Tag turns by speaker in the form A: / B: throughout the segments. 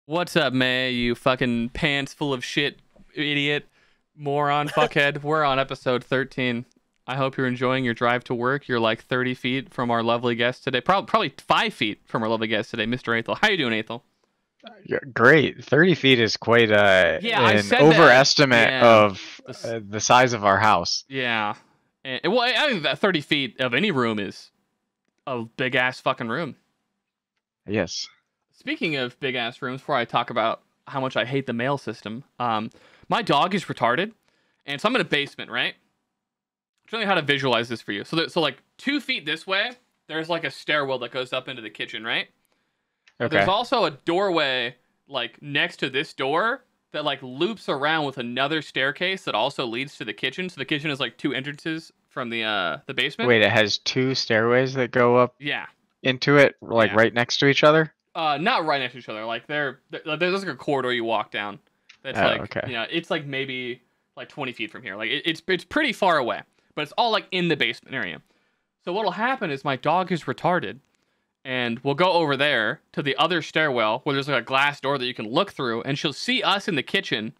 A: What's up, man? You fucking pants full of shit, idiot, moron, fuckhead. We're on episode 13. I hope you're enjoying your drive to work. You're like 30 feet from our lovely guest today. Probably 5 feet from our lovely guest today, Mr. Aethil. How you doing, Aethil?
B: Yeah, great. 30 feet is quite
A: I
B: an
A: said that.
B: overestimate
A: Yeah.
B: of the size of our house.
A: Yeah. Well, I think that 30 feet of any room is a big-ass fucking room.
B: Yes.
A: Speaking of big-ass rooms, before I talk about how much I hate the mail system, my dog is retarded, and so I'm in a basement, right? I'm showing you how to visualize this for you. So like 2 feet this way, there's like a stairwell that goes up into the kitchen, right? But
B: Okay.
A: there's also a doorway like next to this door that like loops around with another staircase that also leads to the kitchen. So the kitchen is like two entrances from the basement.
B: Wait, it has two stairways that go up
A: Yeah.
B: into it, like
A: Yeah.
B: right next to each other?
A: Not right next to each other. Like there's like a corridor you walk down. That's
B: Oh,
A: like
B: okay.
A: it's like maybe like 20 feet from here. Like it's pretty far away, but it's all like in the basement area. So what'll happen is my dog is retarded, and we'll go over there to the other stairwell where there's like a glass door that you can look through, and she'll see us in the kitchen,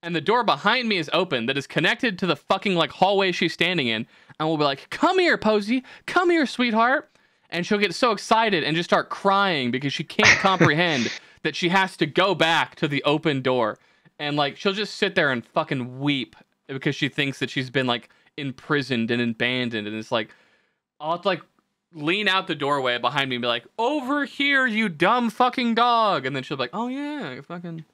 A: and the door behind me is open that is connected to the fucking like hallway she's standing in, and we'll be like, "Come here, Posey. Come here, sweetheart." And she'll get so excited and just start crying because she can't comprehend that she has to go back to the open door. And like she'll just sit there and fucking weep because she thinks that she's been like imprisoned and abandoned. And it's like I'll have to like lean out the doorway behind me and be like, "Over here, you dumb fucking dog." And then she'll be like, "Oh yeah, fucking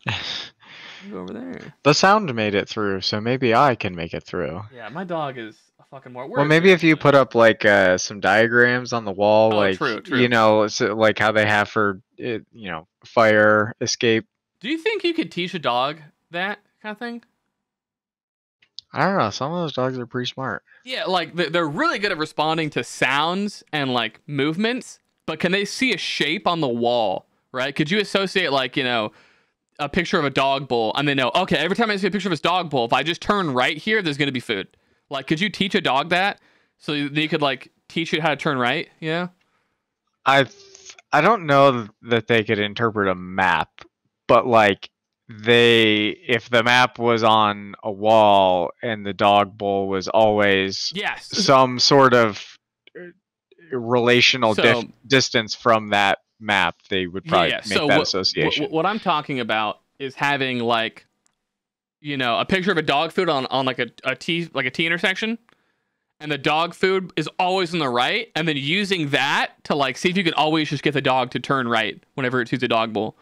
A: go over there."
B: The sound made it through, so maybe I can make it through.
A: Yeah, my dog is a fucking more.
B: Well, maybe if you put up like some diagrams on the wall,
A: Oh,
B: like
A: true.
B: so, like how they have for fire escape.
A: Do you think you could teach a dog that kind of thing?
B: I don't know. Some of those dogs are pretty smart.
A: Yeah, like they're really good at responding to sounds and like movements, but can they see a shape on the wall, right? Could you associate like, a picture of a dog bowl and they know, okay, every time I see a picture of this dog bowl, if I just turn right here, there's going to be food. Like, could you teach a dog that so you could like teach it how to turn right? Yeah.
B: I don't know that they could interpret a map, but like if the map was on a wall and the dog bowl was always
A: Yes.
B: some sort of relational
A: So-
B: distance from that map, they would probably make
A: So
B: that association.
A: what I'm talking about is having like, a picture of a dog food on like a T intersection, and the dog food is always on the right, and then using that to like see if you can always just get the dog to turn right whenever it sees a dog bowl.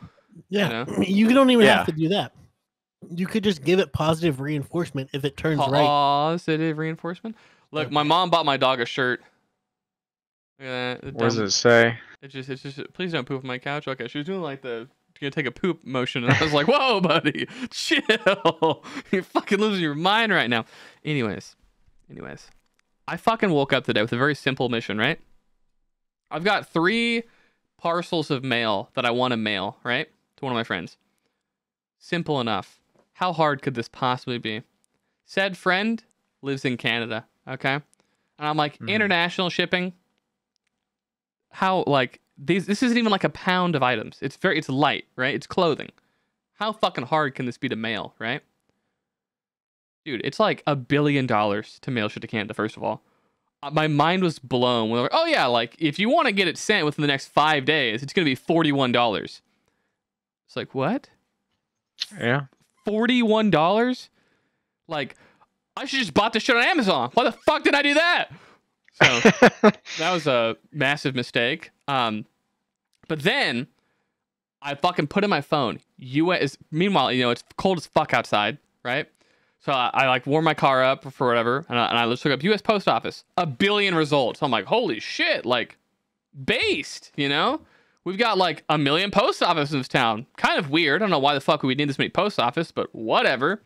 C: Yeah, you don't even
B: Yeah.
C: have to do that. You could just give it positive reinforcement if it turns right.
A: Positive reinforcement. Look, my mom bought my dog a shirt. Yeah,
B: What does it say?
A: It's just. Please don't poop on my couch. Okay, she was doing like gonna take a poop motion, and I was like, "Whoa, buddy, chill! You're fucking losing your mind right now." Anyways, I fucking woke up today with a very simple mission. Right, I've got 3 parcels of mail that I want to mail. Right, to one of my friends. Simple enough. How hard could this possibly be? Said friend lives in Canada. Okay, and I'm like, international shipping. How like this isn't even like a pound of items. It's light, right? It's clothing. How fucking hard can this be to mail, right? Dude, it's like $1 billion to mail shit to Canada, first of all. My mind was blown. When oh yeah, like if you want to get it sent within the next 5 days, it's gonna be $41. It's like, what?
B: Yeah.
A: $41? Like, I should just bought this shit on Amazon. Why the fuck did I do that? So that was a massive mistake. But then I fucking put in my phone, US. Meanwhile, it's cold as fuck outside, right? So I like warm my car up for whatever, and I just look up US Post Office, 1 billion results. I'm like, holy shit, like based, We've got like 1 million post offices in this town. Kind of weird. I don't know why the fuck we need this many post offices, but whatever.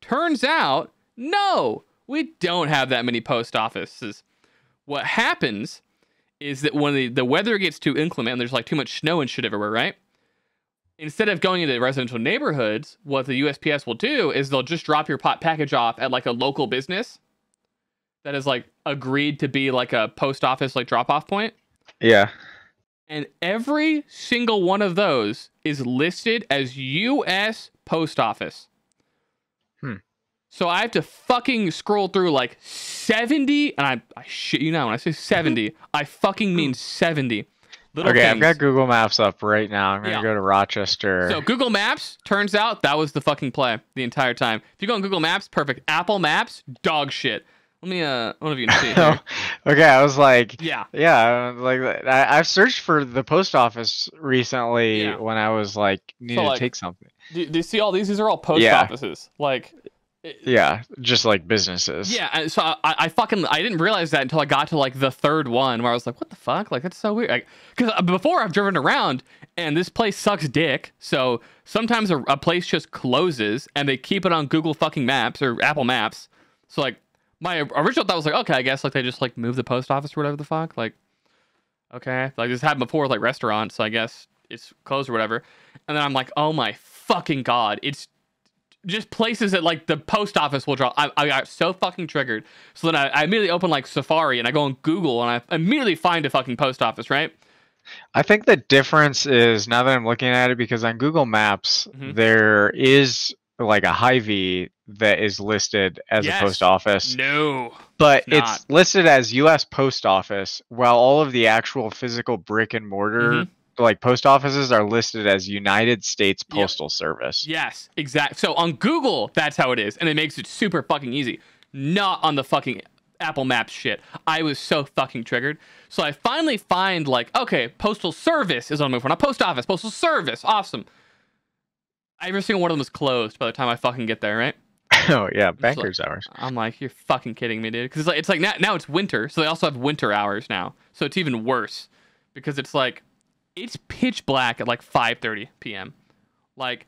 A: Turns out, no, we don't have that many post offices. What happens is that when the weather gets too inclement and there's like too much snow and shit everywhere, right? Instead of going into residential neighborhoods, what the USPS will do is they'll just drop your package off at like a local business that is like agreed to be like a post office like drop off point.
B: Yeah.
A: And every single one of those is listed as U.S. Post Office. So I have to fucking scroll through like 70, and I shit you not, when I say 70, I fucking mean 70 little
B: Okay,
A: things.
B: I've got Google Maps up right now. I'm gonna go to Rochester.
A: So Google Maps, turns out that was the fucking play the entire time. If you go on Google Maps, perfect. Apple Maps, dog shit. Let me, I don't know if you can see it here.
B: Okay, I was like,
A: Yeah.
B: like I've searched for the post office recently when I was like needed to take something.
A: Do you see all these? These are all post offices. Like,
B: yeah, just like businesses.
A: Yeah, and so I didn't realize that until I got to like the third one where I was like, what the fuck? Like, that's so weird. Because before I've driven around and this place sucks dick. So sometimes a place just closes and they keep it on Google fucking Maps or Apple Maps. So like my original thought was like, okay, I guess like they just like move the post office or whatever the fuck. Like, okay, like this happened before with like restaurants. So I guess it's closed or whatever. And then I'm like, oh my fucking God, it's just places that like the post office will drop. I got so fucking triggered. So then I immediately open like Safari and I go on Google and I immediately find a fucking post office, right?
B: I think the difference is, now that I'm looking at it, because on Google Maps there is like a Hy-Vee that is listed as a post office.
A: No.
B: But it's listed as US Post Office, while all of the actual physical brick and mortar like post offices are listed as United States Postal Service.
A: Yes, exactly. So on Google, that's how it is, and it makes it super fucking easy. Not on the fucking Apple Maps shit. I was so fucking triggered. So I finally find like, okay, Postal Service is on my phone. Not Post Office, Postal Service. Awesome. Every single one of them is closed by the time I fucking get there, right?
B: Oh yeah, banker's hours.
A: I'm like, you're fucking kidding me, dude. Because it's like now it's winter, so they also have winter hours now. So it's even worse because it's like it's pitch black at like 5:30 p.m. Like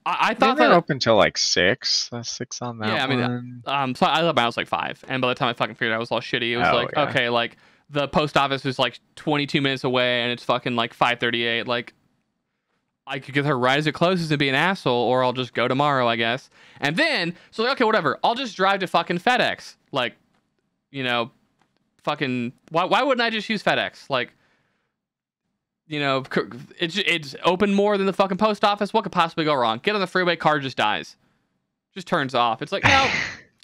A: I thought
B: they're
A: that
B: open until like 6. That's 6 on that.
A: Yeah, I mean, so I left my house like 5, and by the time I fucking figured out it was all shitty, it was okay, like the post office is like 22 minutes away, and it's fucking like 5:38. Like I could get her right as it closes and be an asshole, or I'll just go tomorrow, I guess. And then so like, okay, whatever. I'll just drive to fucking FedEx. Like, you know, fucking why wouldn't I just use FedEx? Like, you know, it's open more than the fucking post office. What could possibly go wrong? Get on the freeway, car just dies. Just turns off. It's like, no,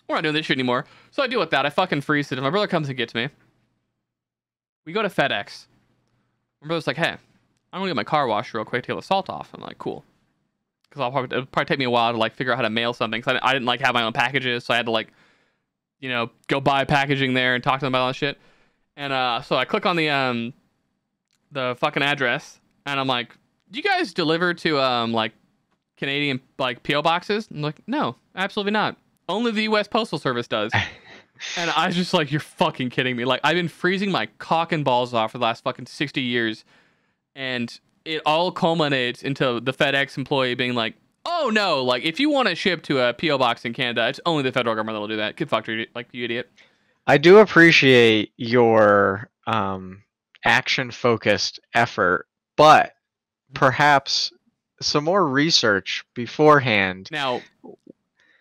A: we're not doing this shit anymore. So I deal with that. I fucking freeze it. My brother comes and gets me. We go to FedEx. My brother's like, hey, I'm gonna get my car washed real quick to get the salt off. I'm like, cool. Because it'll probably take me a while to like figure out how to mail something. Because I didn't like have my own packages. So I had to like, you know, go buy packaging there and talk to them about all that shit. And so I click on the fucking address, and I'm like, do you guys deliver to like Canadian like PO boxes? I'm like, no, absolutely not. Only the US Postal Service does. And I was just like, you're fucking kidding me. Like, I've been freezing my cock and balls off for the last fucking 60 years, and it all culminates into the FedEx employee being like, oh no, like if you want to ship to a PO box in Canada, it's only the federal government that'll do that. Get fucked, like you idiot.
B: I do appreciate your action-focused effort, but perhaps some more research beforehand.
A: Now,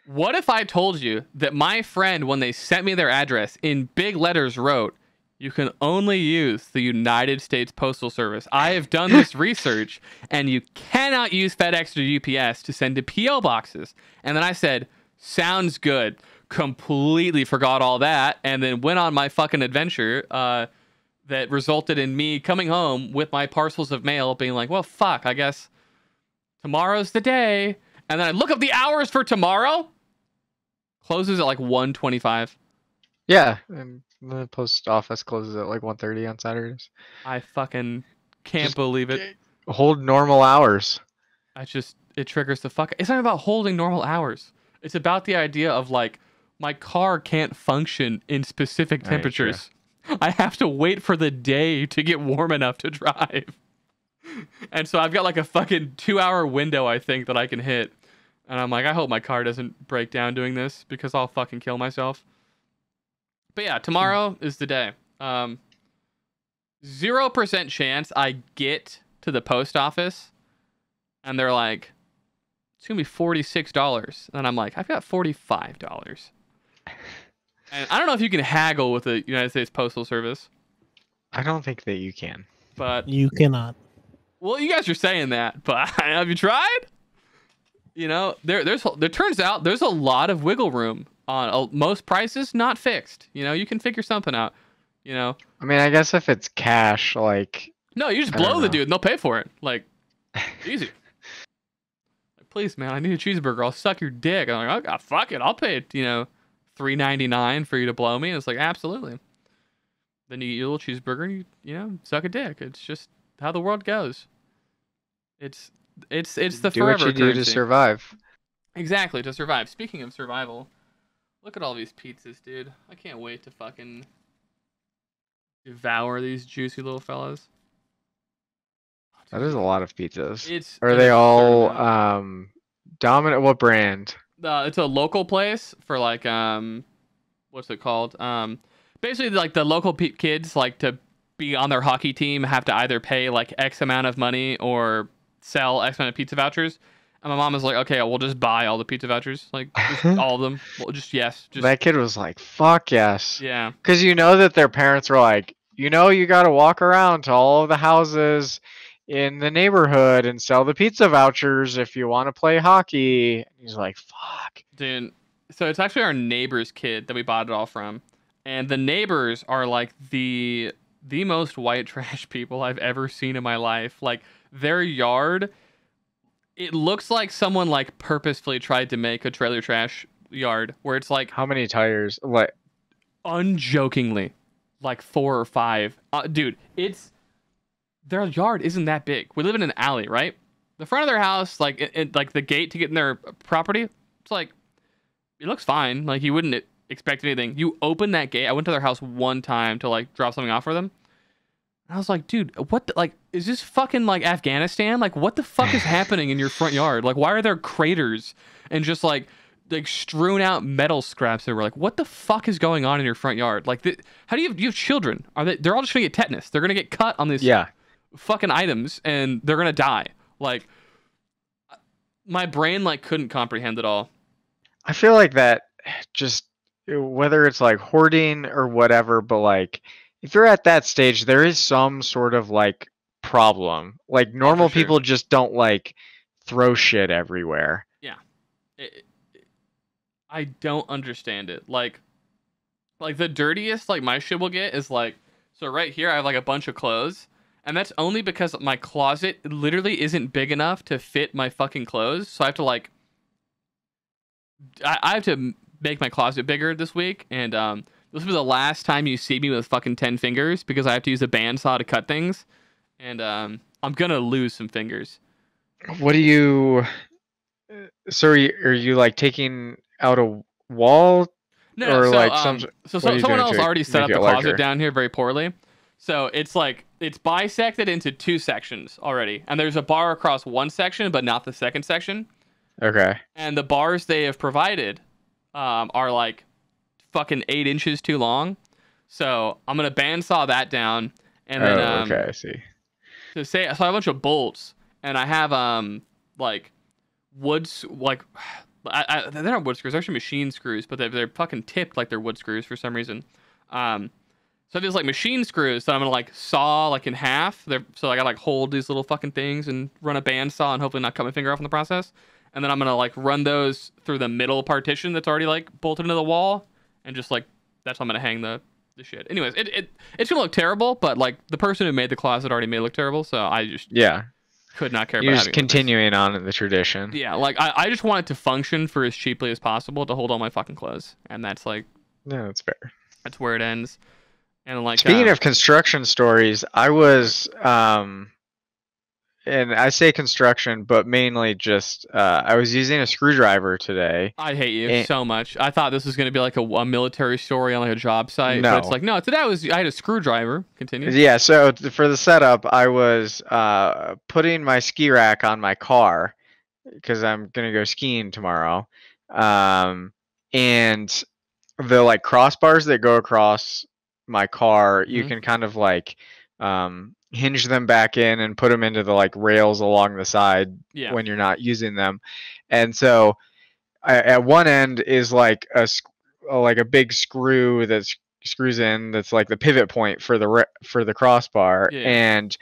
A: what if I told you that my friend, when they sent me their address, in big letters wrote, you can only use the United States Postal Service. I have done this research, and you cannot use FedEx or UPS to send to PO boxes. And then I said, sounds good. Completely forgot all that, and then went on my fucking adventure that resulted in me coming home with my parcels of mail being like, well, fuck, I guess tomorrow's the day. And then I look up the hours for tomorrow. Closes at like 1:25. Yeah.
B: And the post office closes at like 1:30 on Saturdays.
A: I fucking can't believe it.
B: Hold normal hours.
A: It triggers the fuck. It's not about holding normal hours. It's about the idea of like, my car can't function in specific temperatures. I have to wait for the day to get warm enough to drive. And so I've got like a fucking 2-hour window, I think, that I can hit. And I'm like, I hope my car doesn't break down doing this, because I'll fucking kill myself. But yeah, tomorrow is the day. 0% chance I get to the post office and they're like, it's going to be $46. And I'm like, I've got $45. And I don't know if you can haggle with the United States Postal Service.
B: I don't think that you can.
A: But
C: You cannot.
A: well, you guys are saying that, but have you tried? You know, there turns out there's a lot of wiggle room on most prices, not fixed. You know, you can figure something out. You know,
B: I mean, I guess if it's cash, like
A: no, you just
B: I don't
A: blow the
B: know.
A: dude and they'll pay for it. Like, easy. Like, please, man, I need a cheeseburger. I'll suck your dick. I'm like, oh, fuck it, I'll pay it. You know, $3.99 for you to blow me. And it's like, absolutely. Then you eat your little cheeseburger and you know, suck a dick. It's just how the world goes. It's the
B: do what
A: forever
B: you do to
A: currency.
B: survive.
A: Exactly, to survive. Speaking of survival, look at all these pizzas, dude. I can't wait to fucking devour these juicy little fellas.
B: That is a lot of pizzas.
A: It's
B: Are
A: an
B: they all
A: absurd amount.
B: dominant? What brand?
A: It's a local place for like what's it called? Basically like the local kids like to be on their hockey team have to either pay like X amount of money or sell X amount of pizza vouchers. And my mom was like, okay, we'll just buy all the pizza vouchers, like just all of them. Well, just
B: That kid was like, "Fuck yes."
A: yeah.
B: Because you know that their parents were like, you know, you got to walk around to all of the houses in the neighborhood and sell the pizza vouchers if you want to play hockey. And he's like, "Fuck."
A: Dude, so it's actually our neighbor's kid that we bought it all from. And the neighbors are like the most white trash people I've ever seen in my life. Like their yard, it looks like someone like purposefully tried to make a trailer trash yard where it's like
B: How many tires? What?
A: unjokingly like 4 or 5. Dude, their yard isn't that big. We live in an alley, right? The front of their house, like like the gate to get in their property, it's like it looks fine. Like you wouldn't expect anything. You open that gate. I went to their house one time to like drop something off for them. And I was like, dude, what the, like is this fucking like Afghanistan? Like what the fuck is happening in your front yard? Like why are there craters and just like strewn out metal scraps everywhere? Like what the fuck is going on in your front yard? Like how do you have children? They're all just gonna get tetanus. They're gonna get cut on these fucking items and they're gonna die. Like my brain like couldn't comprehend it all.
B: I feel like that just whether it's like hoarding or whatever, but like if you're at that stage, there is some sort of like problem. Like normal
A: sure.
B: people just don't like throw shit everywhere.
A: Yeah. I don't understand it. Like the dirtiest like my shit will get is like, so right here I have like a bunch of clothes, and that's only because my closet literally isn't big enough to fit my fucking clothes. So I have to like I have to make my closet bigger this week, and this will be the last time you see me with fucking 10 fingers because I have to use a bandsaw to cut things, and I'm gonna lose some fingers.
B: What do you? So are you like taking out a wall?
A: No,
B: or
A: so,
B: like
A: someone else already set up the closet
B: larger?
A: down here very poorly. So it's like it's bisected into 2 sections already, and there's a bar across one section, but not the second section.
B: Okay.
A: And the bars they have provided are like fucking 8 inches too long. So I'm gonna bandsaw that down, and then
B: okay, I see.
A: so I have a bunch of bolts, and I have like woods like. They're not wood screws. They're actually machine screws, but they're fucking tipped like they're wood screws for some reason. So there's like machine screws that I'm gonna like saw like in half. So I gotta like hold these little fucking things and run a bandsaw and hopefully not cut my finger off in the process. And then I'm gonna like run those through the middle partition that's already like bolted into the wall, and just like that's how I'm gonna hang the shit. Anyways, it's gonna look terrible, but like the person who made the closet already made it look terrible, so I just could not care
B: You're
A: about
B: just
A: having
B: continuing on in the tradition.
A: Yeah, like I just want it to function for as cheaply as possible to hold all my fucking clothes, and that's like
B: No, that's fair.
A: that's where it ends. And like
B: Speaking of construction stories, I was and I say construction, but mainly just I was using a screwdriver today.
A: I hate you so much. I thought this was going to be like a military story on like a job site, but it's like no. Today I had a screwdriver. Continue.
B: Yeah, so for the setup, I was putting my ski rack on my car because I'm gonna go skiing tomorrow, and the like crossbars that go across my car, you can kind of like hinge them back in and put them into the like rails along the side when you're not using them. And so at one end is like a big screw that's screws in. That's like the pivot point for the crossbar,
A: Yeah.
B: and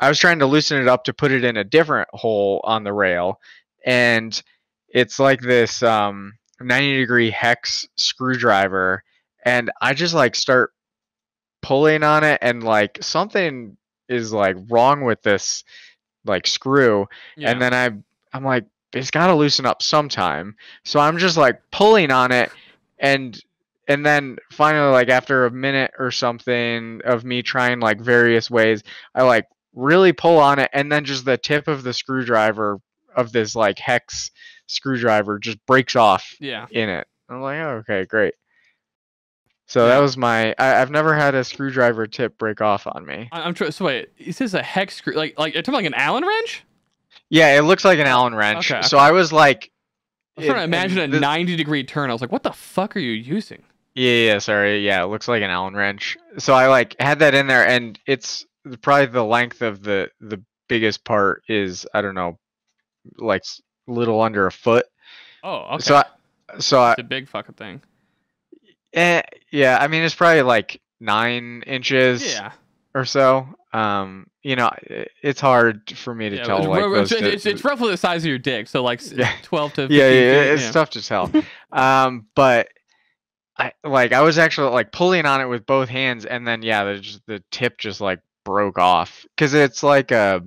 B: I was trying to loosen it up to put it in a different hole on the rail, and it's like this 90-degree hex screwdriver, and I just like start pulling on it, and like something is like wrong with this like screw,
A: Yeah.
B: and then I'm like, it's got to loosen up sometime. So I'm just like pulling on it, and then finally, like after a minute or something of me trying like various ways, I like really pull on it, and then just the tip of the screwdriver of this like hex screwdriver just breaks off
A: Yeah.
B: in it. I'm like, oh, okay, great. So
A: Yeah.
B: that was I've never had a screwdriver tip break off on me.
A: I'm trying. So wait, is this a hex screw? Like you're talking like an Allen wrench?
B: Yeah, it looks like an Allen wrench.
A: Okay,
B: So
A: okay.
B: I was like,
A: I'm trying to imagine a 90-degree turn. I was like, what the fuck are you using?
B: yeah, sorry. Yeah, it looks like an Allen wrench. So I like had that in there, and it's probably the length of the biggest part is, I don't know, like a little under a foot.
A: Oh, okay.
B: So
A: It's a big fucking thing.
B: yeah, I mean it's probably like 9 inches
A: Yeah.
B: or so. You know, it's hard for me to
A: Yeah,
B: tell. Like
A: it's roughly the size of your dick, so like
B: Yeah.
A: 12 to 15
B: yeah,
A: feet.
B: it's tough to tell. But I was actually like pulling on it with both hands, and then yeah, the tip just like broke off, because it's like a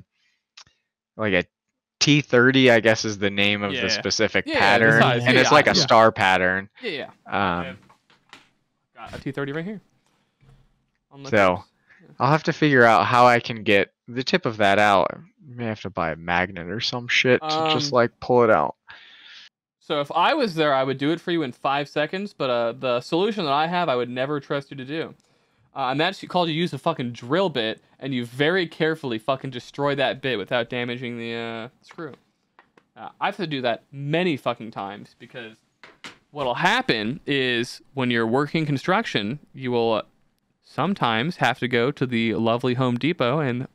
B: T30, I guess is the name of the specific pattern,
A: size.
B: and it's like a star pattern.
A: Yeah. Got a T30 right here.
B: So I'll have to figure out how I can get the tip of that out. I may have to buy a magnet or some shit to just like pull it out.
A: So if I was there, I would do it for you in 5 seconds, but the solution that I have, I would never trust you to do. And that's called you use a fucking drill bit, and you very carefully fucking destroy that bit without damaging the screw. I have to do that many fucking times, because what'll happen is when you're working construction, you will sometimes have to go to the lovely Home Depot and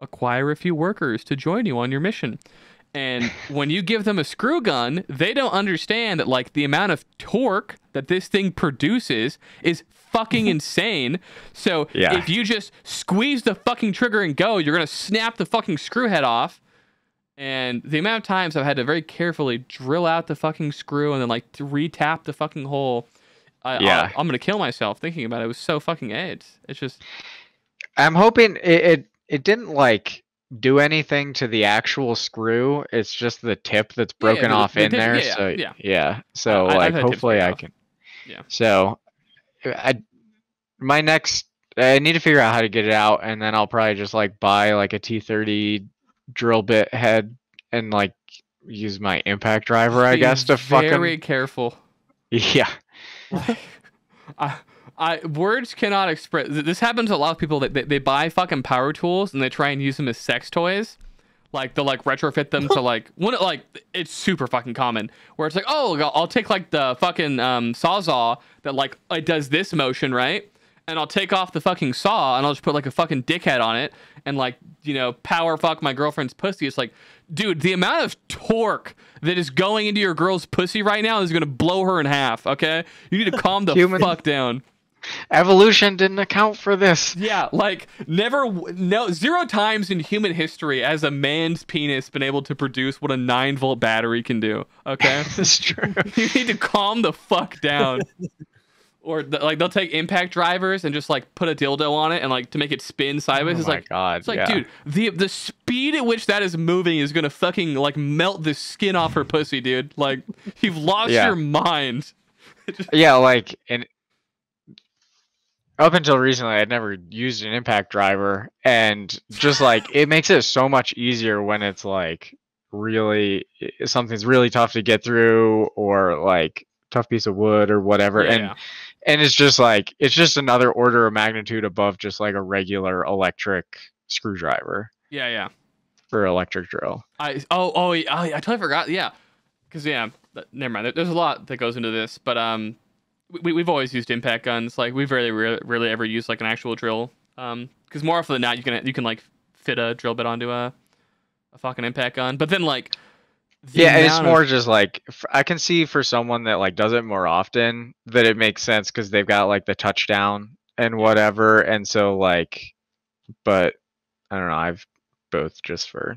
A: acquire a few workers to join you on your mission. And when you give them a screw gun, they don't understand that like the amount of torque that this thing produces is fucking insane. So if you just squeeze the fucking trigger and go, you're going to snap the fucking screw head off. And the amount of times I've had to very carefully drill out the fucking screw and then like to re-tap the fucking hole. I'm going to kill myself thinking about it. It was so fucking AIDS. It's just...
B: I'm hoping it didn't like do anything to the actual screw. It's just the tip that's broken off in there. So like hopefully I can.
A: Yeah.
B: So I need to figure out how to get it out, and then I'll probably just like buy like a T30 drill bit head and like use my impact driver, I guess, to fucking...
A: Very careful.
B: Yeah.
A: Words cannot express. This happens to a lot of people. That they buy fucking power tools and they try and use them as sex toys. Like they'll like retrofit them to like it's super fucking common where it's like, oh, I'll take like the fucking sawzall that like it does this motion, right? And I'll take off the fucking saw and I'll just put like a fucking dickhead on it and like, you know, power fuck my girlfriend's pussy. It's like, dude, the amount of torque that is going into your girl's pussy right now is gonna blow her in half. Okay, you need to calm the fuck down.
B: Evolution didn't account for this.
A: Yeah, like zero times in human history has a man's penis been able to produce what a 9-volt battery can do. Okay,
B: that's true.
A: You need to calm the fuck down. Or like they'll take impact drivers and just like put a dildo on it and like to make it spin sideways.
B: Oh my God!
A: It's like, dude, the speed at which that is moving is gonna fucking like melt the skin off her pussy, dude. Like you've lost your mind.
B: Yeah, like up until recently, I'd never used an impact driver, and just like it makes it so much easier when it's like really something's really tough to get through, or like tough piece of wood or whatever, and it's just like it's just another order of magnitude above just like a regular electric screwdriver.
A: Yeah.
B: For electric drill.
A: I totally forgot. Yeah, because never mind. There's a lot that goes into this, but we've always used impact guns. Like we've rarely ever used like an actual drill. Because more often than not, you can like fit a drill bit onto a fucking impact gun. But then like The
B: Yeah, and it's
A: amount
B: more
A: of
B: just like I can see for someone that like does it more often that it makes sense because they've got like the touchdown and whatever, and so like, but I don't know. I've both just for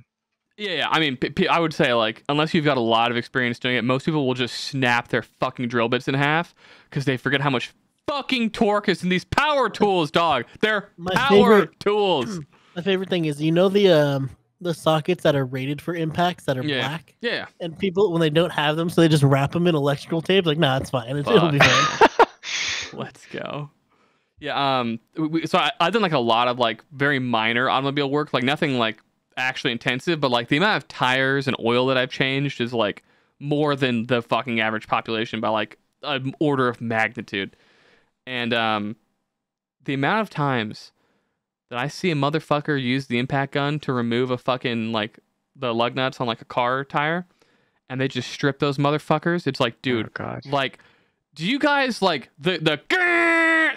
A: yeah. I mean, I would say like unless you've got a lot of experience doing it, most people will just snap their fucking drill bits in half because they forget how much fucking torque is in these power tools, dog. They're
C: My
A: power
C: favorite-
A: tools.
C: My favorite thing is the sockets that are rated for impacts that are
A: Yeah.
C: black,
A: Yeah.
C: and people when they don't have them, so they just wrap them in electrical tape. Like, nah, it's fine. It'll be fine.
A: Let's go. Yeah. So I've done like a lot of like very minor automobile work, like nothing like actually intensive, but like the amount of tires and oil that I've changed is like more than the fucking average population by like an order of magnitude. And the amount of times that I see a motherfucker use the impact gun to remove a fucking like the lug nuts on like a car tire, and they just strip those motherfuckers. It's like, dude,
B: oh god.
A: like, do you guys like the grrr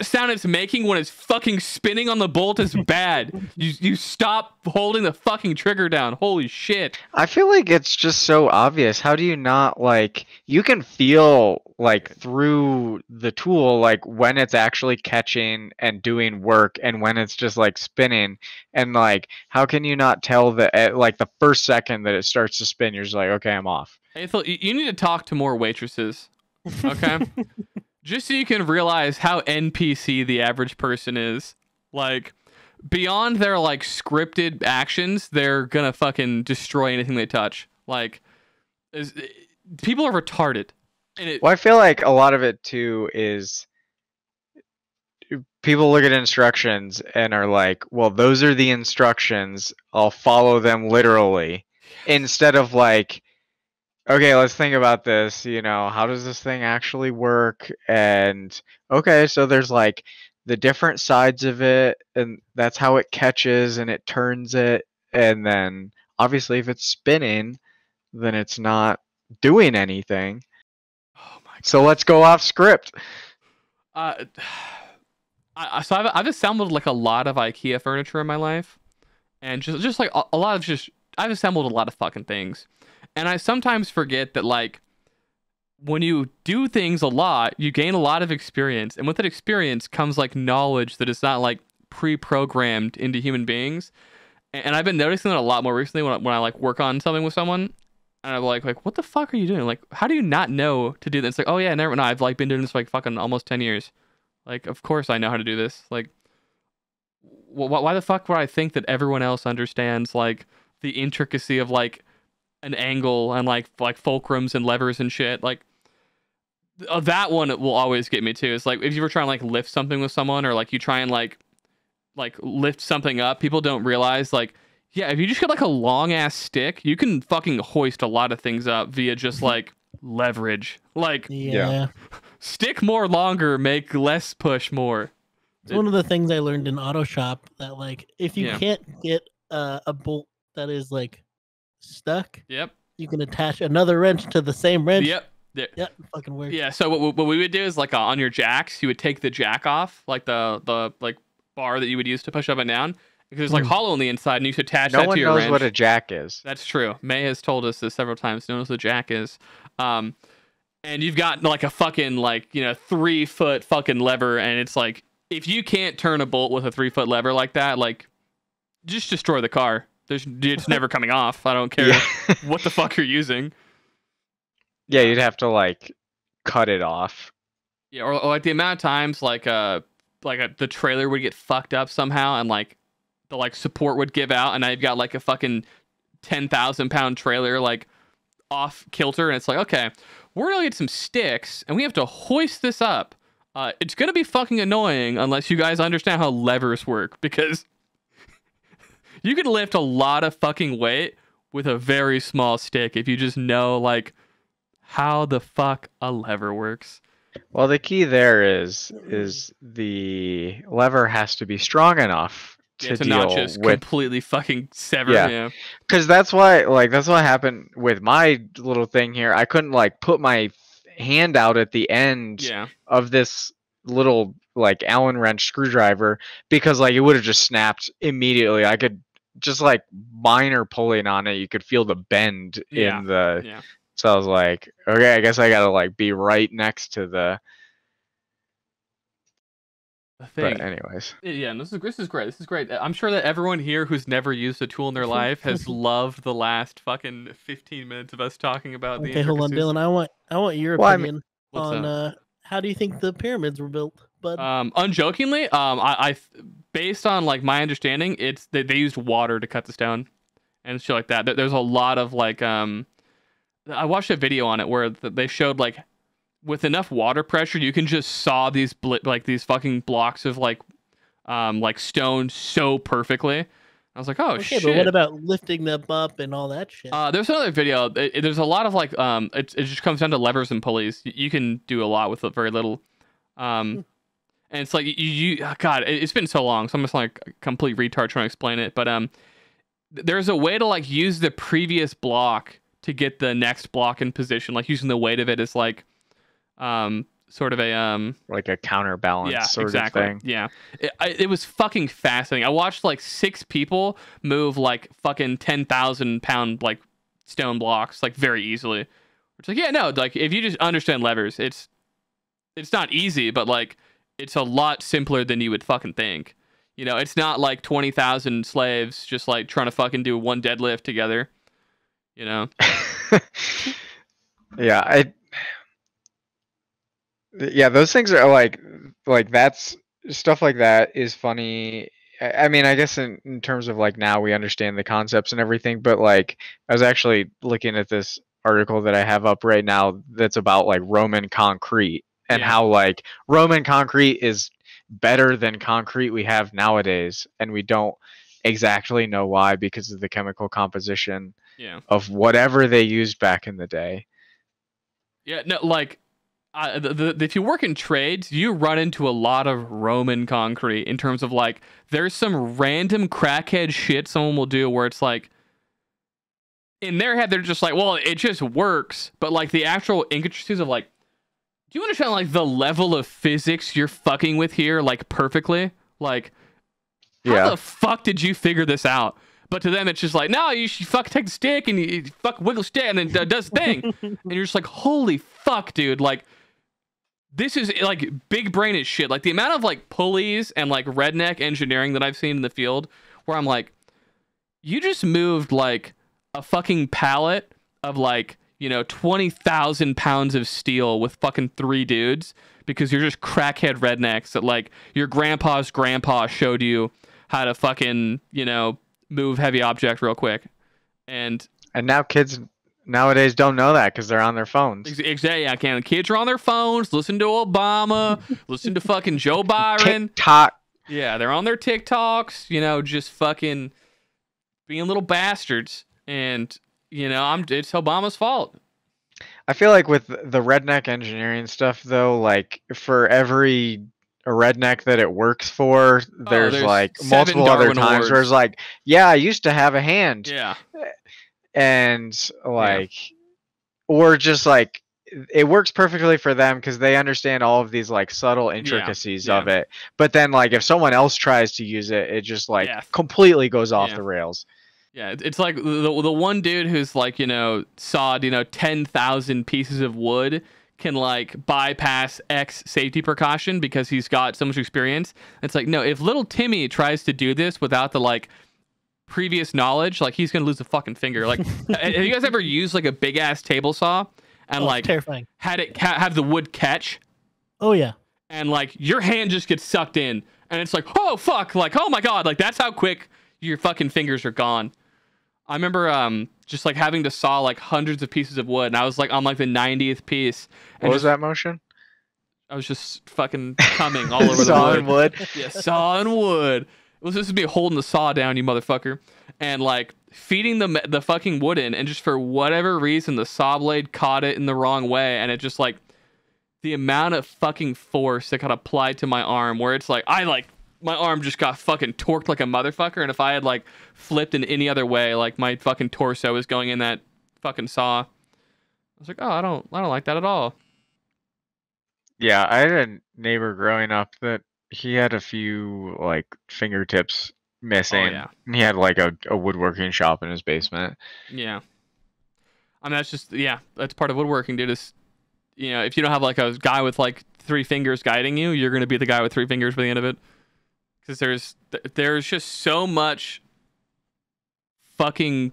A: sound it's making when it's fucking spinning on the bolt is bad. You stop holding the fucking trigger down. Holy shit.
B: I feel like it's just so obvious. How do you not like you can feel like through the tool like when it's actually catching and doing work and when it's just like spinning, and like how can you not tell that at like the first second that it starts to spin you're just like, okay, I'm off.
A: Aethil, you need to talk to more waitresses. Okay? Just so you can realize how NPC the average person is. Like, beyond their like scripted actions, they're gonna fucking destroy anything they touch. Like, people are retarded. And
B: Well, I feel like a lot of it too is people look at instructions and are like, well, those are the instructions. I'll follow them literally. Instead of like, okay, let's think about this. You know, how does this thing actually work? And okay, so there's like the different sides of it, and that's how it catches and it turns it. And then obviously, if it's spinning, then it's not doing anything.
A: oh my god.
B: So let's go off script.
A: So I've assembled like a lot of IKEA furniture in my life, and just like a lot of just I've assembled a lot of fucking things, and I sometimes forget that like when you do things a lot, you gain a lot of experience, and with that experience comes like knowledge that is not like pre-programmed into human beings, and I've been noticing that a lot more recently when I like work on something with someone. And I'm like, what the fuck are you doing? Like, how do you not know to do this? It's like, oh yeah, never. No, I've like been doing this for like fucking almost 10 years. Like, of course I know how to do this. Like, why the fuck would I think that everyone else understands like the intricacy of like an angle and like fulcrums and levers and shit? Like, that one will always get me too. It's like if you were trying to like lift something with someone, or like you try and like lift something up, people don't realize like, yeah, if you just get like a long ass stick, you can fucking hoist a lot of things up via just like leverage. Like,
C: Yeah.
A: stick more longer, make less push more.
C: It's one of the things I learned in auto shop that like if you
A: Yeah.
C: can't get a bolt that is like stuck,
A: Yep.
C: you can attach another wrench to the same wrench.
A: Yep.
C: Yep, fucking works.
A: Yeah. So what we would do is like on your jacks, you would take the jack off, like the like bar that you would use to push up and down, because it's like hollow on the inside, and you should attach
B: No
A: that
B: one
A: to your
B: knows
A: wrench.
B: what a jack is.
A: That's true. May has told us this several times. Knows what a jack is. And you've got like a fucking like 3-foot fucking lever, and it's like if you can't turn a bolt with a 3-foot lever like that, like just destroy the car. It's never coming off. I don't care
B: Yeah.
A: what the fuck you're using.
B: Yeah, you'd have to like cut it off.
A: Yeah, or like the amount of times the trailer would get fucked up somehow, and like the like support would give out, and now you've got like a fucking 10,000-pound trailer like off kilter, and it's like, okay, we're gonna get some sticks and we have to hoist this up. It's gonna be fucking annoying unless you guys understand how levers work, because you can lift a lot of fucking weight with a very small stick if you just know like how the fuck a lever works.
B: Well, the key there is the lever has to be strong enough to
A: To not
B: deal
A: just
B: with,
A: completely fucking sever.
B: Yeah.
A: Yeah.
B: because that's what happened with my little thing here. I couldn't like put my hand out at the end
A: Yeah.
B: of this little like Allen wrench screwdriver because like it would have just snapped immediately. I could just like minor pulling on it, you could feel the bend
A: Yeah.
B: in the.
A: Yeah.
B: So I was like, okay, I guess I gotta like be right next to the.
A: The thing.
B: But anyways,
A: Yeah, and this is great. This is great. I'm sure that everyone here who's never used a tool in their life has loved the last fucking 15 minutes of us talking about the
C: Okay, hold on,
A: intricacies.
C: Dylan. I want your
B: Well, I mean-
C: opinion
A: What's
C: on how do you think the pyramids were built, bud?
A: Unjokingly, based on like my understanding, it's they used water to cut the stone and shit like that. There's a lot of like I watched a video on it where they showed like with enough water pressure, you can just saw these like these fucking blocks of like stone so perfectly. I was like, oh
C: okay,
A: shit.
C: but what about lifting them up and all that shit?
A: There's another video. There's a lot of like it just comes down to levers and pulleys. You can do a lot with very little. And it's like God, it's been so long, so I'm just like a complete retard trying to explain it. But there's a way to like use the previous block to get the next block in position, like using the weight of it as like sort of a
B: like a counterbalance sort of thing.
A: Yeah, it was fucking fascinating. I watched like 6 people move like fucking 10,000-pound like stone blocks like very easily. It's like, yeah, no, like if you just understand levers, it's not easy, but like it's a lot simpler than you would fucking think. You know, it's not like 20,000 slaves just like trying to fucking do one deadlift together. You know.
B: Yeah, yeah, those things are like that's stuff like that is funny. I mean, I guess in terms of like now we understand the concepts and everything, but like I was actually looking at this article that I have up right now that's about like Roman concrete and how like Roman concrete is better than concrete we have nowadays, and we don't exactly know why because of the chemical composition of whatever they used back in the day.
A: Yeah, no, like if you work in trades, you run into a lot of Roman concrete in terms of like there's some random crackhead shit someone will do where it's like in their head they're just like, well, it just works, but like the actual intricacies of like, do you understand like the level of physics you're fucking with here like perfectly? Like, how the fuck did you figure this out? But to them, it's just like, no, you should fuck take the stick and you fuck wiggle stick and then it does the thing. And you're just like, holy fuck, dude. Like, this is like big brain as shit. Like the amount of like pulleys and like redneck engineering that I've seen in the field where I'm like, you just moved like a fucking pallet of like, 20,000 pounds of steel with fucking 3 dudes because you're just crackhead rednecks that like your grandpa's grandpa showed you how to fucking, move heavy object real quick. And
B: now kids nowadays don't know that because they're on their phones.
A: Exactly. Yeah, can kids are on their phones, listen to Obama, listen to fucking Joe Byron.
B: TikTok.
A: Yeah, they're on their TikToks, just fucking being little bastards. And, it's Obama's fault.
B: I feel like with the redneck engineering stuff, though, like for every redneck that it works for, there's like multiple other times where it's like, yeah, I used to have a hand.
A: Yeah.
B: And like, or just like, it works perfectly for them because they understand all of these like subtle intricacies of it. But then like if someone else tries to use it, it just like completely goes off the rails.
A: Yeah, it's like the one dude who's like, sawed, 10,000 pieces of wood can like bypass X safety precaution because he's got so much experience. It's like, no, if little Timmy tries to do this without the like previous knowledge, like he's gonna lose a fucking finger. Like, have you guys ever used like a big ass table saw and like
C: terrifying.
A: Had it have the wood catch?
C: Oh yeah.
A: And like your hand just gets sucked in, and it's like, oh fuck, like oh my god, like that's how quick your fucking fingers are gone. I remember just like having to saw like hundreds of pieces of wood, and I was like on like the 90th piece.
B: What was that motion?
A: I was just fucking coming all over the
B: sawing wood.
A: Yeah, sawing wood. It was supposed to be holding the saw down, you motherfucker, and like feeding the fucking wood in, and just for whatever reason the saw blade caught it in the wrong way, and it just like the amount of fucking force that got applied to my arm, where it's like my arm just got fucking torqued like a motherfucker, and if I had like flipped in any other way, like my fucking torso was going in that fucking saw. I was like, oh, I don't like that at all.
B: Yeah, I had a neighbor growing up that he had a few like fingertips missing.
A: Oh, yeah.
B: And he had like a woodworking shop in his basement.
A: Yeah. I mean, that's just, yeah, that's part of woodworking, dude. Is, you know, if you don't have like a guy with like 3 fingers guiding you, you're going to be the guy with 3 fingers by the end of it. Because there's just so much fucking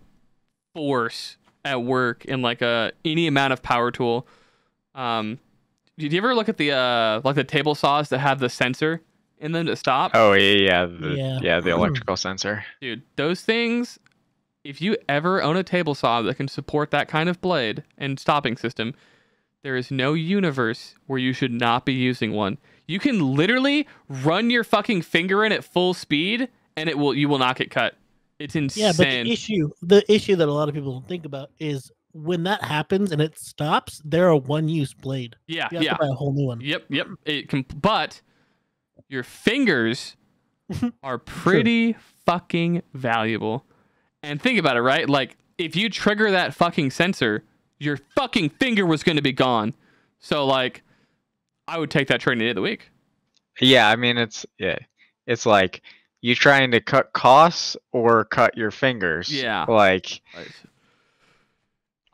A: force at work in like any amount of power tool. Did you ever look at the like the table saws that have the sensor in them to stop?
B: Oh yeah, the electrical sensor.
A: Dude, those things, if you ever own a table saw that can support that kind of blade and stopping system, there is no universe where you should not be using one. You can literally run your fucking finger in at full speed and you will not get cut. It's insane.
C: Yeah, but the issue that a lot of people don't think about is when that happens and it stops, they're a one-use blade.
A: Yeah,
C: you have to buy a whole new one.
A: Yep. But your fingers are pretty fucking valuable. And think about it, right? Like, if you trigger that fucking sensor, your fucking finger was going to be gone. So, like, I would take that training day of the week.
B: Yeah, I mean, it's like you trying to cut costs or cut your fingers.
A: Yeah.
B: Like,